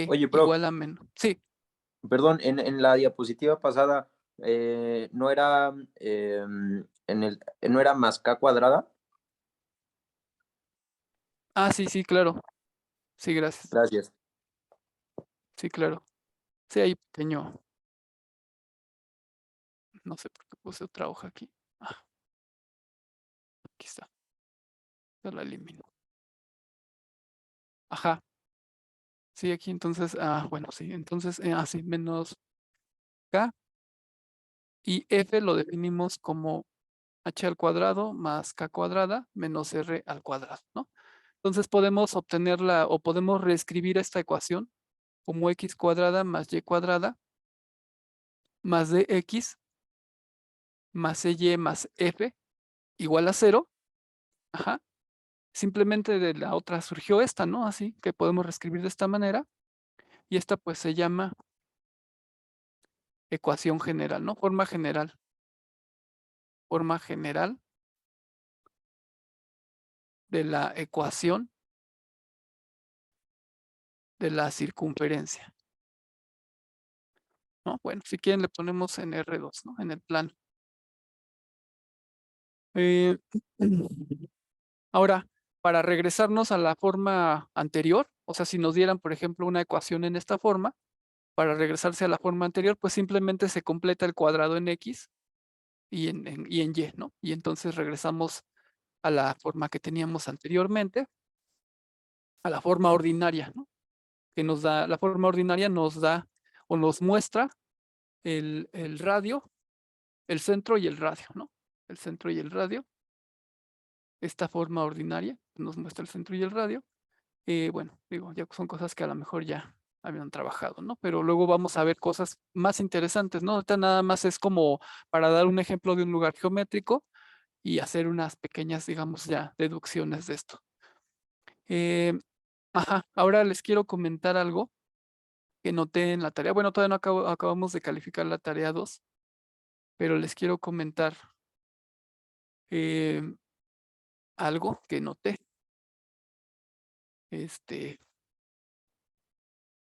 Oye, prof, igual a menos, sí, Perdón, en la diapositiva pasada no era no era más k cuadrada. Ah, sí, sí, claro. Sí, gracias. Gracias. Sí, claro. Sí, hay pequeño. No sé por qué puse otra hoja aquí. Ah, aquí está. Ya la elimino. Ajá. Sí, aquí entonces, bueno, sí. Entonces, sí, menos k. Y f lo definimos como h al cuadrado más k cuadrada menos r al cuadrado, ¿no? Entonces podemos obtenerla o podemos reescribir esta ecuación como x cuadrada más y cuadrada más dx más ey más f igual a 0. Ajá. Simplemente de la otra surgió esta, ¿no? Así que podemos reescribir de esta manera. Y esta pues se llama ecuación general, ¿no? Forma general. Forma general de la ecuación de la circunferencia, ¿no? Bueno, si quieren le ponemos en R2, ¿no? En el plano. Ahora, para regresarnos a la forma anterior, o sea, si nos dieran, por ejemplo, una ecuación en esta forma, para regresarse a la forma anterior, pues simplemente se completa el cuadrado en X y en Y, ¿no? Y entonces regresamos a la forma que teníamos anteriormente, a la forma ordinaria, ¿no? Que nos da, la forma ordinaria nos da o nos muestra el radio, el centro y el radio, ¿no? El centro y el radio. Esta forma ordinaria nos muestra el centro y el radio. Bueno, digo, ya son cosas que a lo mejor ya habían trabajado, ¿no? Pero luego vamos a ver cosas más interesantes, ¿no? Ahorita nada más es como para dar un ejemplo de un lugar geométrico y hacer unas pequeñas, digamos, ya deducciones de esto. Ahora les quiero comentar algo que noté en la tarea. Bueno, todavía no acabamos de calificar la tarea 2, pero les quiero comentar algo que noté.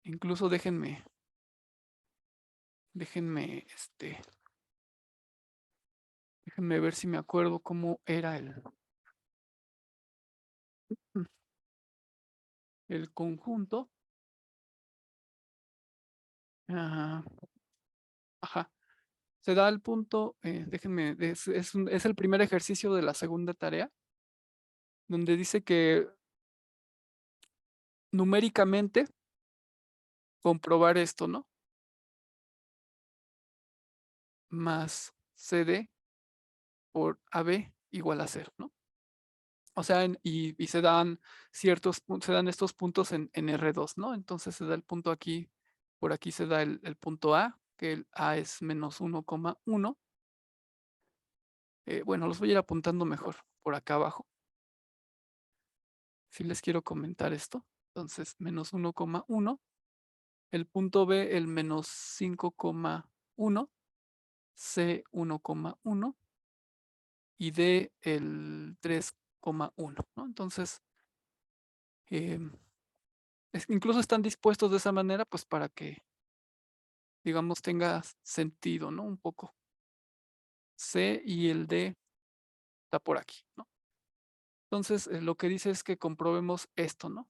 Incluso déjenme, déjenme ver si me acuerdo cómo era el conjunto. Ah, Ajá. Se da el punto, déjenme, es el primer ejercicio de la segunda tarea, donde dice que numéricamente comprobar esto, ¿no? Más CD por AB igual a 0, ¿no? O sea, y se dan se dan estos puntos en R2, ¿no? Entonces se da el punto aquí, por aquí se da el punto A, que el A es menos 1,1. Bueno, los voy a ir apuntando mejor por acá abajo. Si les quiero comentar esto. Entonces, menos 1,1. El punto B, el menos 5,1. C, 1,1. Y D, el 3,1, ¿no? Entonces, incluso están dispuestos de esa manera, pues para que, digamos, tenga sentido, ¿no? Un poco. C y el D está por aquí, ¿no? Entonces, lo que dice es que comprobemos esto, ¿no?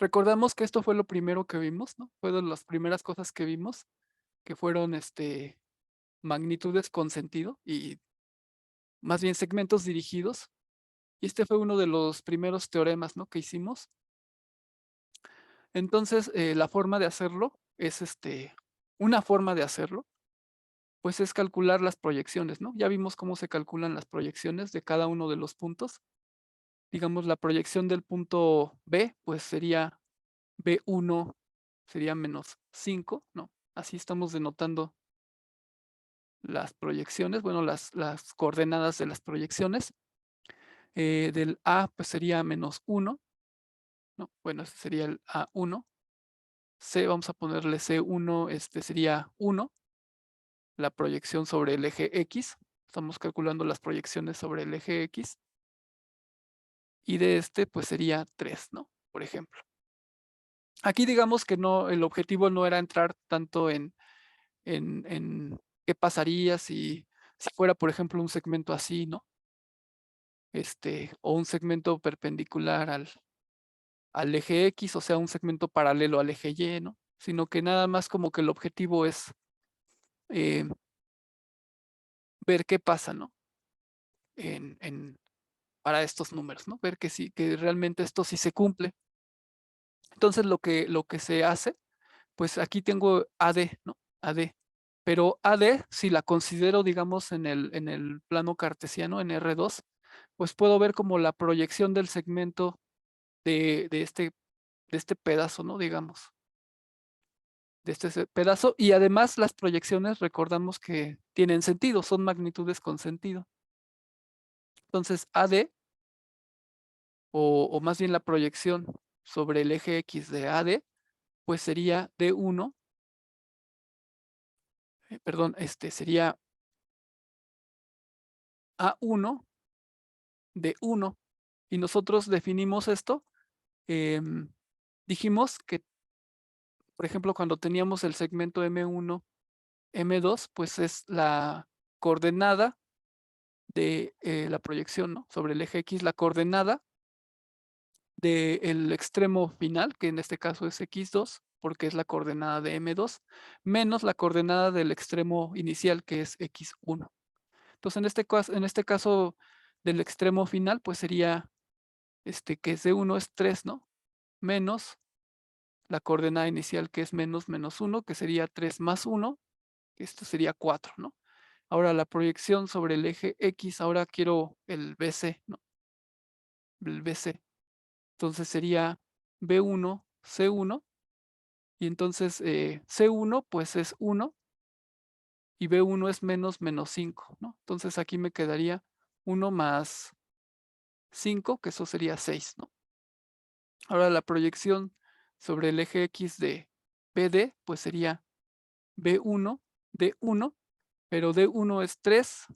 Recordamos que esto fue lo primero que vimos, ¿no? Fue de las primeras cosas que vimos, que fueron magnitudes con sentido y más bien segmentos dirigidos. Y este fue uno de los primeros teoremas, ¿no? Que hicimos. Entonces, la forma de hacerlo es una forma de hacerlo, pues es calcular las proyecciones, ¿no? Ya vimos cómo se calculan las proyecciones de cada uno de los puntos. Digamos, la proyección del punto B, pues sería B1, sería menos 5, ¿no? Así estamos denotando las proyecciones, bueno, las coordenadas de las proyecciones. Del A, pues sería menos 1, ¿no? Bueno, este sería el A1. C, vamos a ponerle C1, sería 1, la proyección sobre el eje X. Estamos calculando las proyecciones sobre el eje X. Y de pues sería 3, ¿no? Por ejemplo. Aquí digamos que no, el objetivo no era entrar tanto en qué pasaría si fuera, por ejemplo, un segmento así, ¿no? O un segmento perpendicular al eje X, o sea, un segmento paralelo al eje Y, ¿no? Sino que nada más como que el objetivo es ver qué pasa, ¿no? Para estos números, ¿no? Ver que realmente esto sí se cumple. Entonces, lo que se hace, pues aquí tengo AD, ¿no? AD. Pero AD, si la considero, digamos, en el plano cartesiano, en R2, pues puedo ver como la proyección del segmento de este pedazo, ¿no? Digamos, de este pedazo. Y además las proyecciones, recordamos que tienen sentido, son magnitudes con sentido. Entonces, AD, o más bien la proyección sobre el eje X de AD, pues sería D1, perdón, sería A1 de 1. Y nosotros definimos esto, dijimos que, por ejemplo, cuando teníamos el segmento M1, M2, pues es la coordenada de la proyección, ¿no? Sobre el eje X, la coordenada del extremo final, que en este caso es X2, porque es la coordenada de M2, menos la coordenada del extremo inicial, que es X1. Entonces, en este caso del extremo final, pues sería, que es de 1 es 3, ¿no? Menos la coordenada inicial, que es menos 1, que sería 3 más 1, que esto sería 4, ¿no? Ahora la proyección sobre el eje X, ahora quiero el BC, ¿no? El BC. Entonces sería B1, C1, y entonces C1 pues es 1 y B1 es menos 5, ¿no? Entonces aquí me quedaría 1 más 5, que eso sería 6, ¿no? Ahora la proyección sobre el eje X de BD pues sería B1, D1, pero D1 es 3,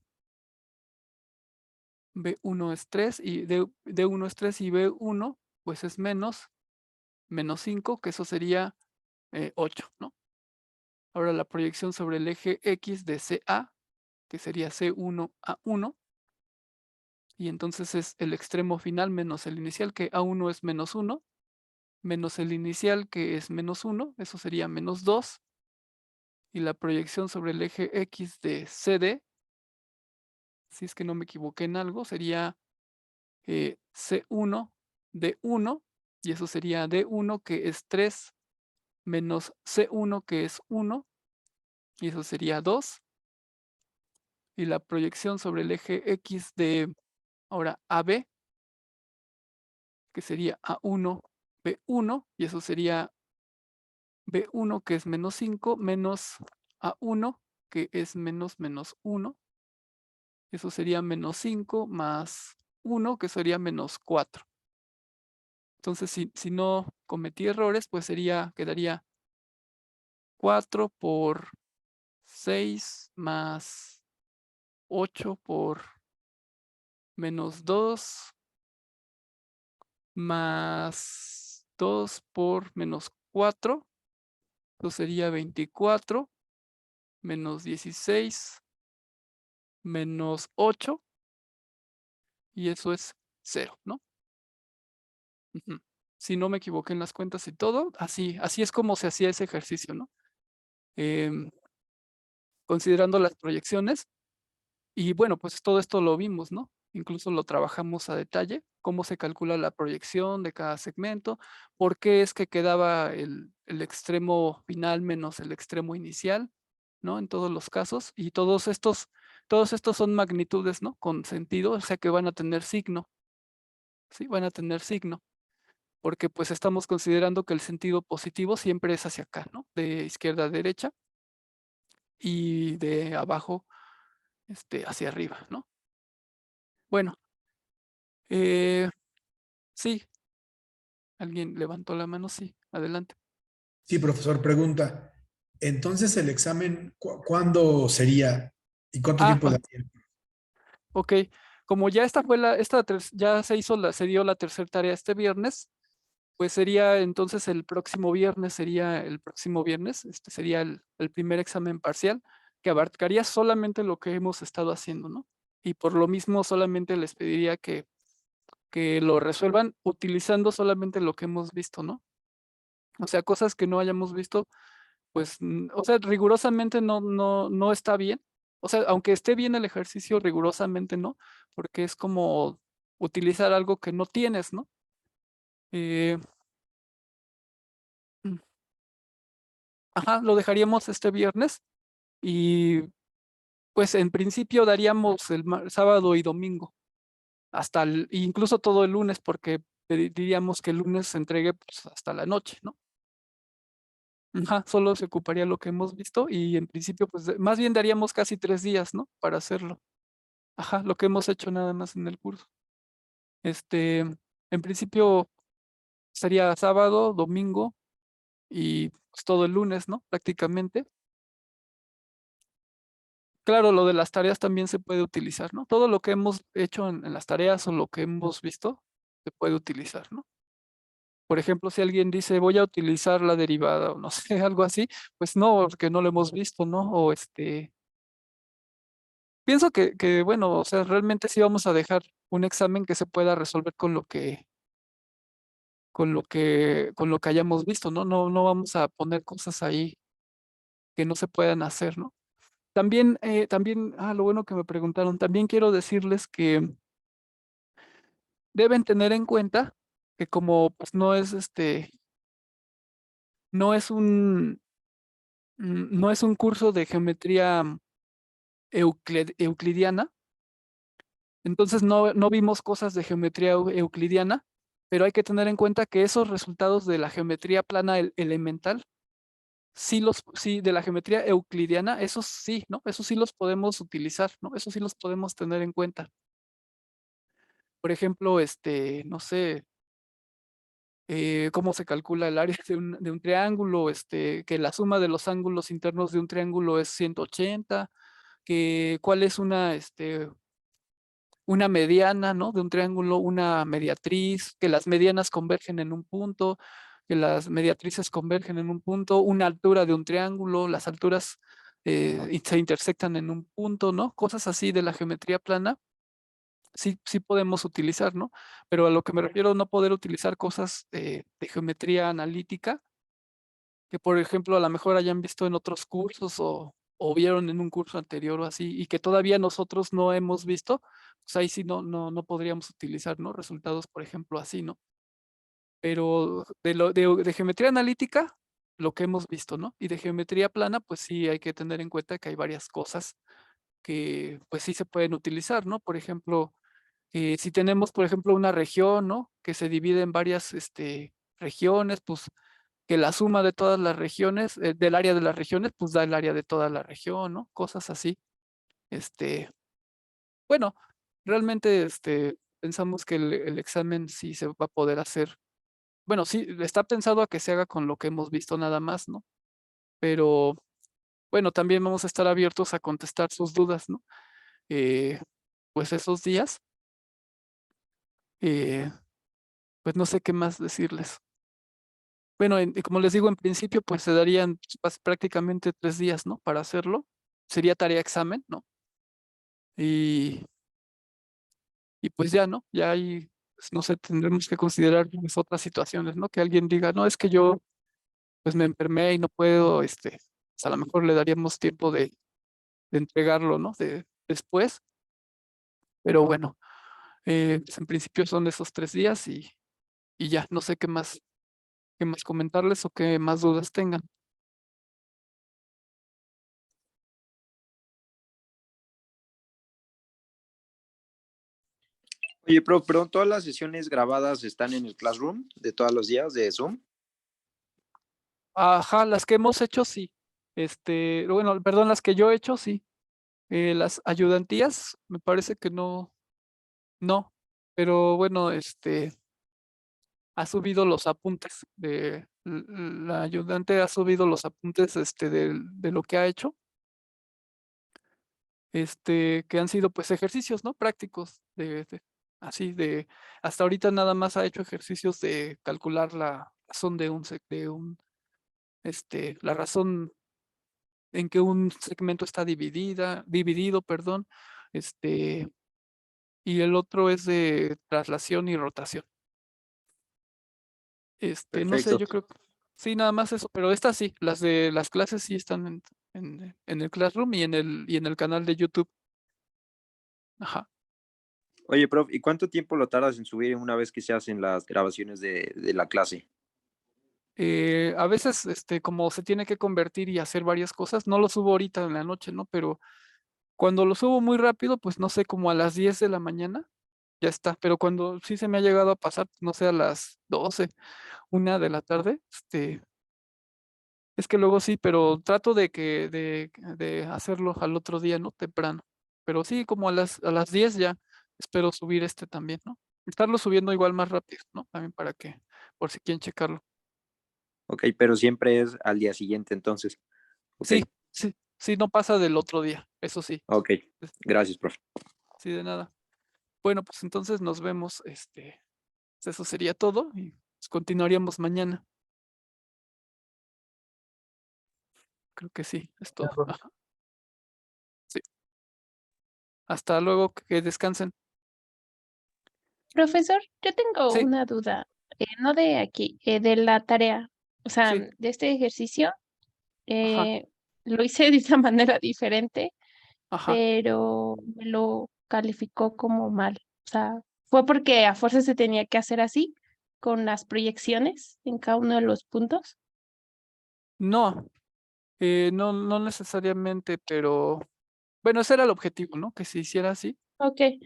B1 es 3 y D1 es 3 y B1 pues es menos 5, que eso sería 8, ¿no? Ahora la proyección sobre el eje X de CA, que sería C1A1, y entonces es el extremo final menos el inicial, que A1 es menos 1, menos el inicial, que es menos 1, eso sería menos 2, y la proyección sobre el eje X de CD, si es que no me equivoqué en algo, sería C1 D1, y eso sería D1, que es 3, menos C1, que es 1, y eso sería 2, y la proyección sobre el eje X de ahora AB, que sería A1, B1, y eso sería B1, que es menos 5, menos A1, que es menos 1, eso sería menos 5 más 1, que sería menos 4. Entonces, si no cometí errores, pues quedaría 4 por 6 más 8 por menos 2 más 2 por menos 4. Eso sería 24 menos 16 menos 8 y eso es 0, ¿no? Ujú. Si no me equivoqué en las cuentas y todo, así es como se hacía ese ejercicio, ¿no? Considerando las proyecciones. Y bueno, pues todo esto lo vimos, ¿no? Incluso lo trabajamos a detalle, cómo se calcula la proyección de cada segmento, por qué es que quedaba el extremo final menos el extremo inicial, ¿no? En todos los casos. Y todos estos son magnitudes, ¿no? Con sentido, o sea que van a tener signo. Sí, van a tener signo. Porque pues estamos considerando que el sentido positivo siempre es hacia acá, ¿no? De izquierda a derecha y de abajo hacia arriba, ¿no? Bueno, sí, alguien levantó la mano, sí, adelante. Sí, profesor, pregunta. Entonces, el examen, ¿cuándo sería y cuánto tiempo daría? Ok, como ya esta fue ya se dio la tercera tarea este viernes, pues sería entonces el próximo viernes, sería el primer examen parcial que abarcaría solamente lo que hemos estado haciendo, ¿no? Y por lo mismo solamente les pediría que lo resuelvan utilizando solamente lo que hemos visto, ¿no? O sea, cosas que no hayamos visto, pues, o sea, rigurosamente no está bien. O sea, aunque esté bien el ejercicio, rigurosamente no, porque es como utilizar algo que no tienes, ¿no? Eh, mm, ajá, lo dejaríamos este viernes y pues en principio daríamos el sábado y domingo, incluso todo el lunes, porque diríamos que el lunes se entregue pues, hasta la noche, ¿no? Ajá, solo se ocuparía lo que hemos visto y en principio, pues más bien daríamos casi 3 días, ¿no? Para hacerlo. Ajá, lo que hemos hecho nada más en el curso. En principio sería sábado, domingo y pues, todo el lunes, ¿no? Prácticamente. Claro, lo de las tareas también se puede utilizar, ¿no? Todo lo que hemos hecho en las tareas o lo que hemos visto se puede utilizar, ¿no? Por ejemplo, si alguien dice voy a utilizar la derivada o no sé, algo así, pues no, porque no lo hemos visto, ¿no? O pienso bueno, o sea, realmente sí vamos a dejar un examen que se pueda resolver con lo que hayamos visto, ¿no? No vamos a poner cosas ahí que no se puedan hacer, ¿no? También, lo bueno que me preguntaron, también quiero decirles que deben tener en cuenta que como pues no es un curso de geometría euclidiana, entonces no vimos cosas de geometría euclidiana, pero hay que tener en cuenta que esos resultados de la geometría plana elemental, sí, de la geometría euclidiana, esos sí, ¿no? Esos sí los podemos utilizar, ¿no? Esos sí los podemos tener en cuenta. Por ejemplo, no sé, cómo se calcula el área de un triángulo, que la suma de los ángulos internos de un triángulo es 180, que cuál es una mediana, ¿no? De un triángulo, una mediatriz, que las medianas convergen en un punto, que las mediatrices convergen en un punto, una altura de un triángulo, las alturas se intersectan en un punto, ¿no? Cosas así de la geometría plana, sí podemos utilizar, ¿no? Pero a lo que me refiero, no poder utilizar cosas de geometría analítica, que por ejemplo a lo mejor hayan visto en otros cursos o vieron en un curso anterior o así, y que todavía nosotros no hemos visto, pues ahí sí no podríamos utilizar, ¿no? Resultados, por ejemplo, así, ¿no? Pero de geometría analítica, lo que hemos visto, ¿no? Y de geometría plana, pues sí hay que tener en cuenta que hay varias cosas que pues sí se pueden utilizar, ¿no? Por ejemplo, si tenemos, por ejemplo, una región, ¿no? Que se divide en varias regiones, pues que la suma de todas las regiones, del área de las regiones, pues da el área de toda la región, ¿no? Cosas así. Bueno, realmente pensamos que el examen sí se va a poder hacer. Bueno, sí, está pensado a que se haga con lo que hemos visto nada más, ¿no? Pero bueno, también vamos a estar abiertos a contestar sus dudas, ¿no? Eh, pues esos días, eh, pues no sé qué más decirles. Bueno, como les digo, en principio, pues se darían prácticamente 3 días, ¿no? Para hacerlo. Sería tarea examen, ¿no? Y, y pues ya, ¿no? Ya ahí, pues, no sé, tendremos que considerar pues, otras situaciones, ¿no? Que alguien diga, no, es que yo, pues me enfermé y no puedo, pues, a lo mejor le daríamos tiempo de entregarlo, ¿no? Después, pero bueno, pues en principio son esos 3 días y ya, no sé qué más comentarles o qué más dudas tengan. Oye, pero todas las sesiones grabadas están en el Classroom de todos los días de Zoom. Ajá, las que hemos hecho, sí. Bueno, perdón, las que yo he hecho, sí. Las ayudantías, me parece que no. Pero bueno, ha subido los apuntes la ayudante ha subido los apuntes, de lo que ha hecho, que han sido, pues, ejercicios, ¿no? Prácticos Así de, hasta ahorita nada más ha hecho ejercicios de calcular la razón la razón en que un segmento está dividido, perdón, y el otro es de traslación y rotación. No sé, Perfecto. yo creo que sí, nada más eso, pero estas sí, las de las clases sí están en el Classroom y en el canal de YouTube. Ajá. Oye, prof, ¿y cuánto tiempo lo tardas en subir una vez que se hacen las grabaciones de la clase? A veces, como se tiene que convertir y hacer varias cosas, no lo subo ahorita en la noche, ¿no? Pero cuando lo subo muy rápido, pues no sé, como a las 10 de la mañana, ya está. Pero cuando sí se me ha llegado a pasar, no sé, a las 12, 1 de la tarde, es que luego sí, pero trato de hacerlo al otro día, ¿no? Temprano. Pero sí, como a las 10 ya espero subir también, ¿no? Estarlo subiendo igual más rápido, ¿no? También para que, por si quieren checarlo. Ok, pero siempre es al día siguiente, entonces. Ok, Sí, sí, sí, no pasa del otro día, eso sí. ok. es- Gracias, prof. Sí, de nada. Bueno, pues entonces nos vemos, pues eso sería todo y pues continuaríamos mañana. Creo que sí, es todo. profe. Ajá, sí. Hasta luego, que descansen. Profesor, yo tengo Sí, una duda, no de aquí, de la tarea, o sea, sí, de este ejercicio, ajá, eh, lo hice de una manera diferente, ajá. pero me lo calificó como mal. O sea, fue porque a fuerza se tenía que hacer así, con las proyecciones en cada uno de los puntos. No, no necesariamente, pero bueno, ese era el objetivo, ¿no? Que se hiciera así. Ok, sí.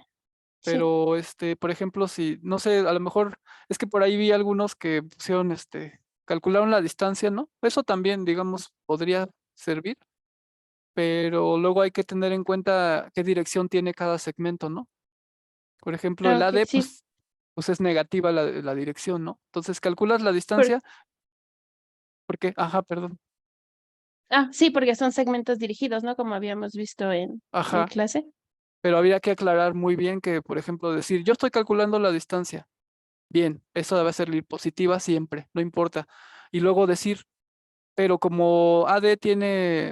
Pero, por ejemplo, si, no sé, a lo mejor es que por ahí vi algunos que pusieron, calcularon la distancia, ¿no? Eso también, digamos, podría servir, pero luego hay que tener en cuenta qué dirección tiene cada segmento, ¿no? Por ejemplo, Ah, el ok, AD, sí. pues es negativa la dirección, ¿no? Entonces calculas la Por- distancia, porque, ajá, perdón, sí, porque son segmentos dirigidos, ¿no? Como habíamos visto en ajá, clase. pero habría que aclarar muy bien que, por ejemplo, decir, yo estoy calculando la distancia. Bien, eso debe ser positiva siempre, no importa. Y luego decir, pero como AD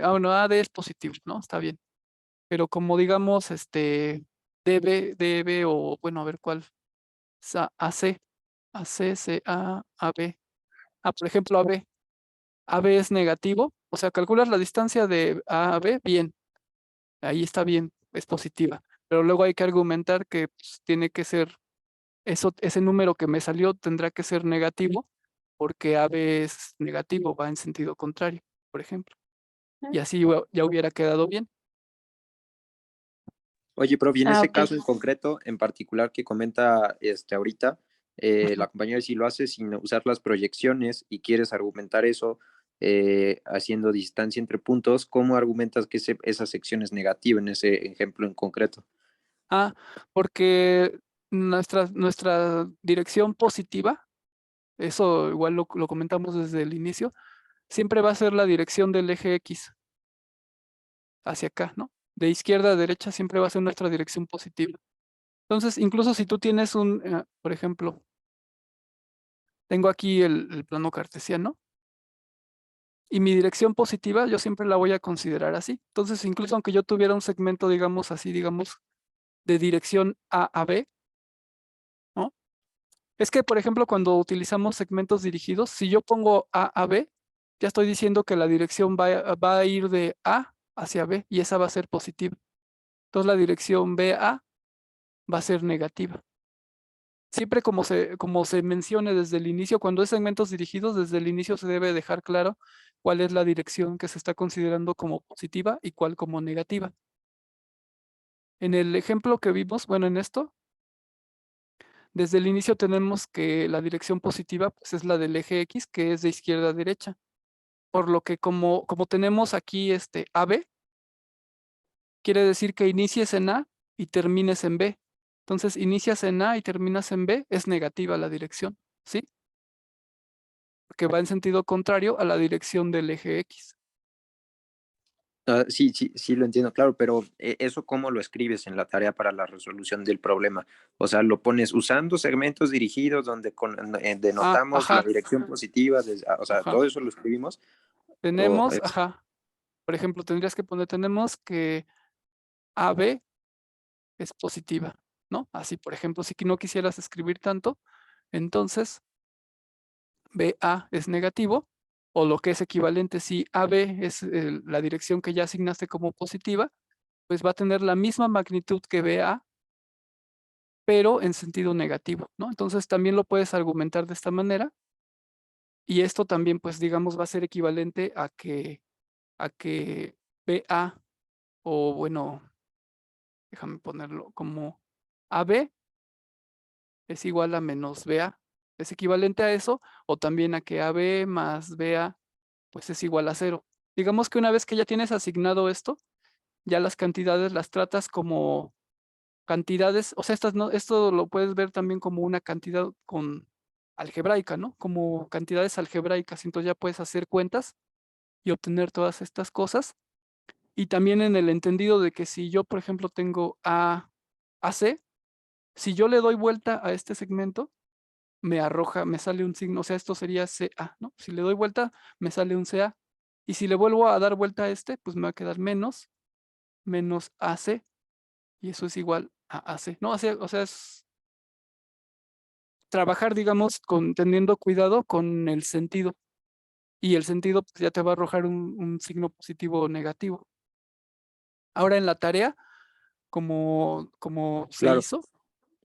bueno, AD es positivo, ¿no? Está bien. Pero como digamos, DB o, bueno, a ver cuál, AC, AC, CA, AB. Por ejemplo, AB. AB es negativo, o sea, calculas la distancia de A a B, bien, ahí está bien, es positiva. Pero luego hay que argumentar que pues, tiene que ser ese número que me salió tendrá que ser negativo porque AB es negativo, va en sentido contrario, por ejemplo. Y así ya hubiera quedado bien. Oye, prof, y en Ah, ese ok. caso en concreto, en particular que comenta ahorita, Ujú. la compañera si lo hace sin usar las proyecciones y quieres argumentar eso haciendo distancia entre puntos, ¿cómo argumentas que esa sección es negativa en ese ejemplo en concreto? Porque nuestra dirección positiva, eso igual lo comentamos desde el inicio, siempre va a ser la dirección del eje X hacia acá, ¿no? De izquierda a derecha siempre va a ser nuestra dirección positiva. Entonces, incluso si tú tienes por ejemplo, tengo aquí el plano cartesiano y mi dirección positiva yo siempre la voy a considerar así. Entonces, incluso aunque yo tuviera un segmento, digamos así, digamos, de dirección A a B, ¿no? Es que, por ejemplo, cuando utilizamos segmentos dirigidos, si yo pongo A a B, ya estoy diciendo que la dirección va a ir de A hacia B y esa va a ser positiva. Entonces, la dirección BA va a ser negativa. Siempre como se mencione desde el inicio, cuando es segmentos dirigidos, desde el inicio se debe dejar claro cuál es la dirección que se está considerando como positiva y cuál como negativa. En el ejemplo que vimos, bueno, en esto, desde el inicio tenemos que la dirección positiva pues, es la del eje X, que es de izquierda a derecha. Por lo que como tenemos aquí AB, quiere decir que inicies en A y termines en B. Entonces, inicias en A y terminas en B, es negativa la dirección, ¿sí? Que va en sentido contrario a la dirección del eje X. Sí, lo entiendo, claro, pero ¿eso cómo lo escribes en la tarea para la resolución del problema? O sea, lo pones usando segmentos dirigidos donde denotamos la Ajá, dirección positiva, o sea, ajá. todo eso lo escribimos. Tenemos, ajá. Por ejemplo, tendrías que poner, tenemos que AB es positiva, ¿no? Así, por ejemplo, si no quisieras escribir tanto, entonces BA es negativo, o lo que es equivalente, si AB es la dirección que ya asignaste como positiva, pues va a tener la misma magnitud que BA, pero en sentido negativo, ¿no? Entonces también lo puedes argumentar de esta manera, y esto también, pues digamos, va a ser equivalente a que BA, o bueno, déjame ponerlo como AB es igual a menos BA. Es equivalente a eso, o también a que AB más BA pues es igual a 0. Digamos que una vez que ya tienes asignado esto, ya las cantidades las tratas como cantidades, o sea, esto lo puedes ver también como una cantidad con algebraica, ¿no? Como cantidades algebraicas, entonces ya puedes hacer cuentas y obtener todas estas cosas. Y también en el entendido de que si yo, por ejemplo, tengo AC, si yo le doy vuelta a este segmento, me arroja, me sale un signo, o sea, esto sería CA, ¿no? Si le doy vuelta, me sale un CA. Y si le vuelvo a dar vuelta a este, pues me va a quedar menos AC, y eso es igual a AC, ¿no? O sea, es trabajar, digamos, teniendo cuidado con el sentido. Y el sentido pues, ya te va a arrojar un signo positivo o negativo. Ahora en la tarea, como se Claro, hizo.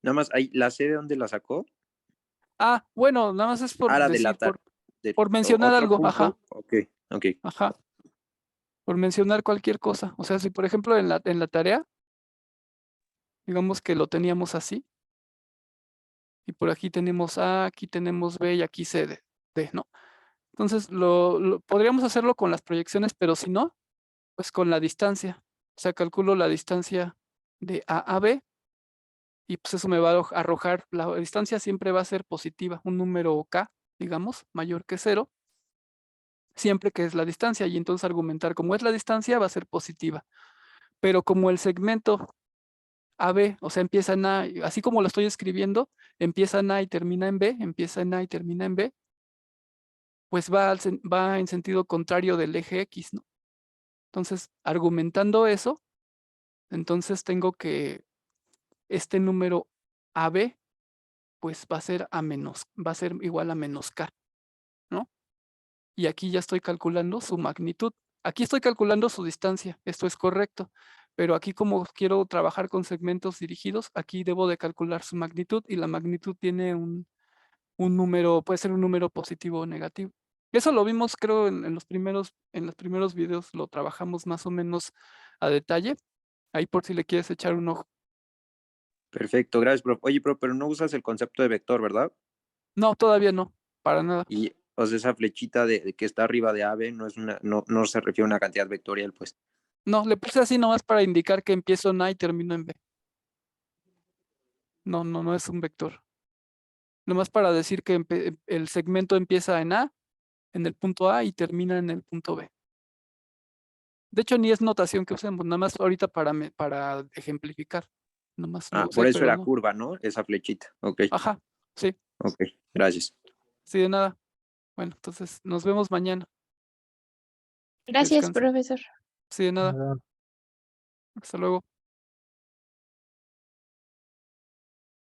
nada más, ¿la C de dónde la sacó? Bueno, nada más es por La de la decir, por mencionar otro algo, ajá, punto. Ok. ajá, por mencionar cualquier cosa. O sea, si por ejemplo en la tarea, digamos que lo teníamos así, y por aquí tenemos A, aquí tenemos B y aquí C, D, ¿no? Entonces, podríamos hacerlo con las proyecciones, pero si no, pues con la distancia. O sea, calculo la distancia de A a B, y pues eso me va a arrojar, la distancia siempre va a ser positiva, un número K, digamos, mayor que 0, siempre que es la distancia, y entonces argumentar como es la distancia va a ser positiva. Pero como el segmento AB, o sea, empieza en A, así como lo estoy escribiendo, empieza en A y termina en B, empieza en A y termina en B, pues va en sentido contrario del eje X, ¿no? Entonces, argumentando eso, entonces tengo que este número AB, pues va a ser igual a menos K, ¿no? Y aquí ya estoy calculando su magnitud. Aquí estoy calculando su distancia, esto es correcto, pero aquí como quiero trabajar con segmentos dirigidos, aquí debo de calcular su magnitud, y la magnitud tiene un número, puede ser un número positivo o negativo. Eso lo vimos, creo, en los primeros videos, lo trabajamos más o menos a detalle. Ahí por si le quieres echar un ojo. Perfecto, gracias, profe. Oye, pero no usas el concepto de vector, ¿verdad? No, todavía no, para nada. Y, o sea, esa flechita de que está arriba de AB no se refiere a una cantidad vectorial, pues. No, le puse así nomás para indicar que empiezo en A y termino en B. No es un vector. Nomás para decir que el segmento empieza en A, en el punto A, y termina en el punto B. De hecho, ni es notación que usemos, nada más ahorita para ejemplificar. Nomás lo Por usé, eso pero era no. curva, ¿no? Esa flechita. Ok, Ajá, sí, gracias. sí, de nada. Bueno, entonces nos vemos mañana. Gracias, Descansa. profesor. Sí, de nada. Hasta luego.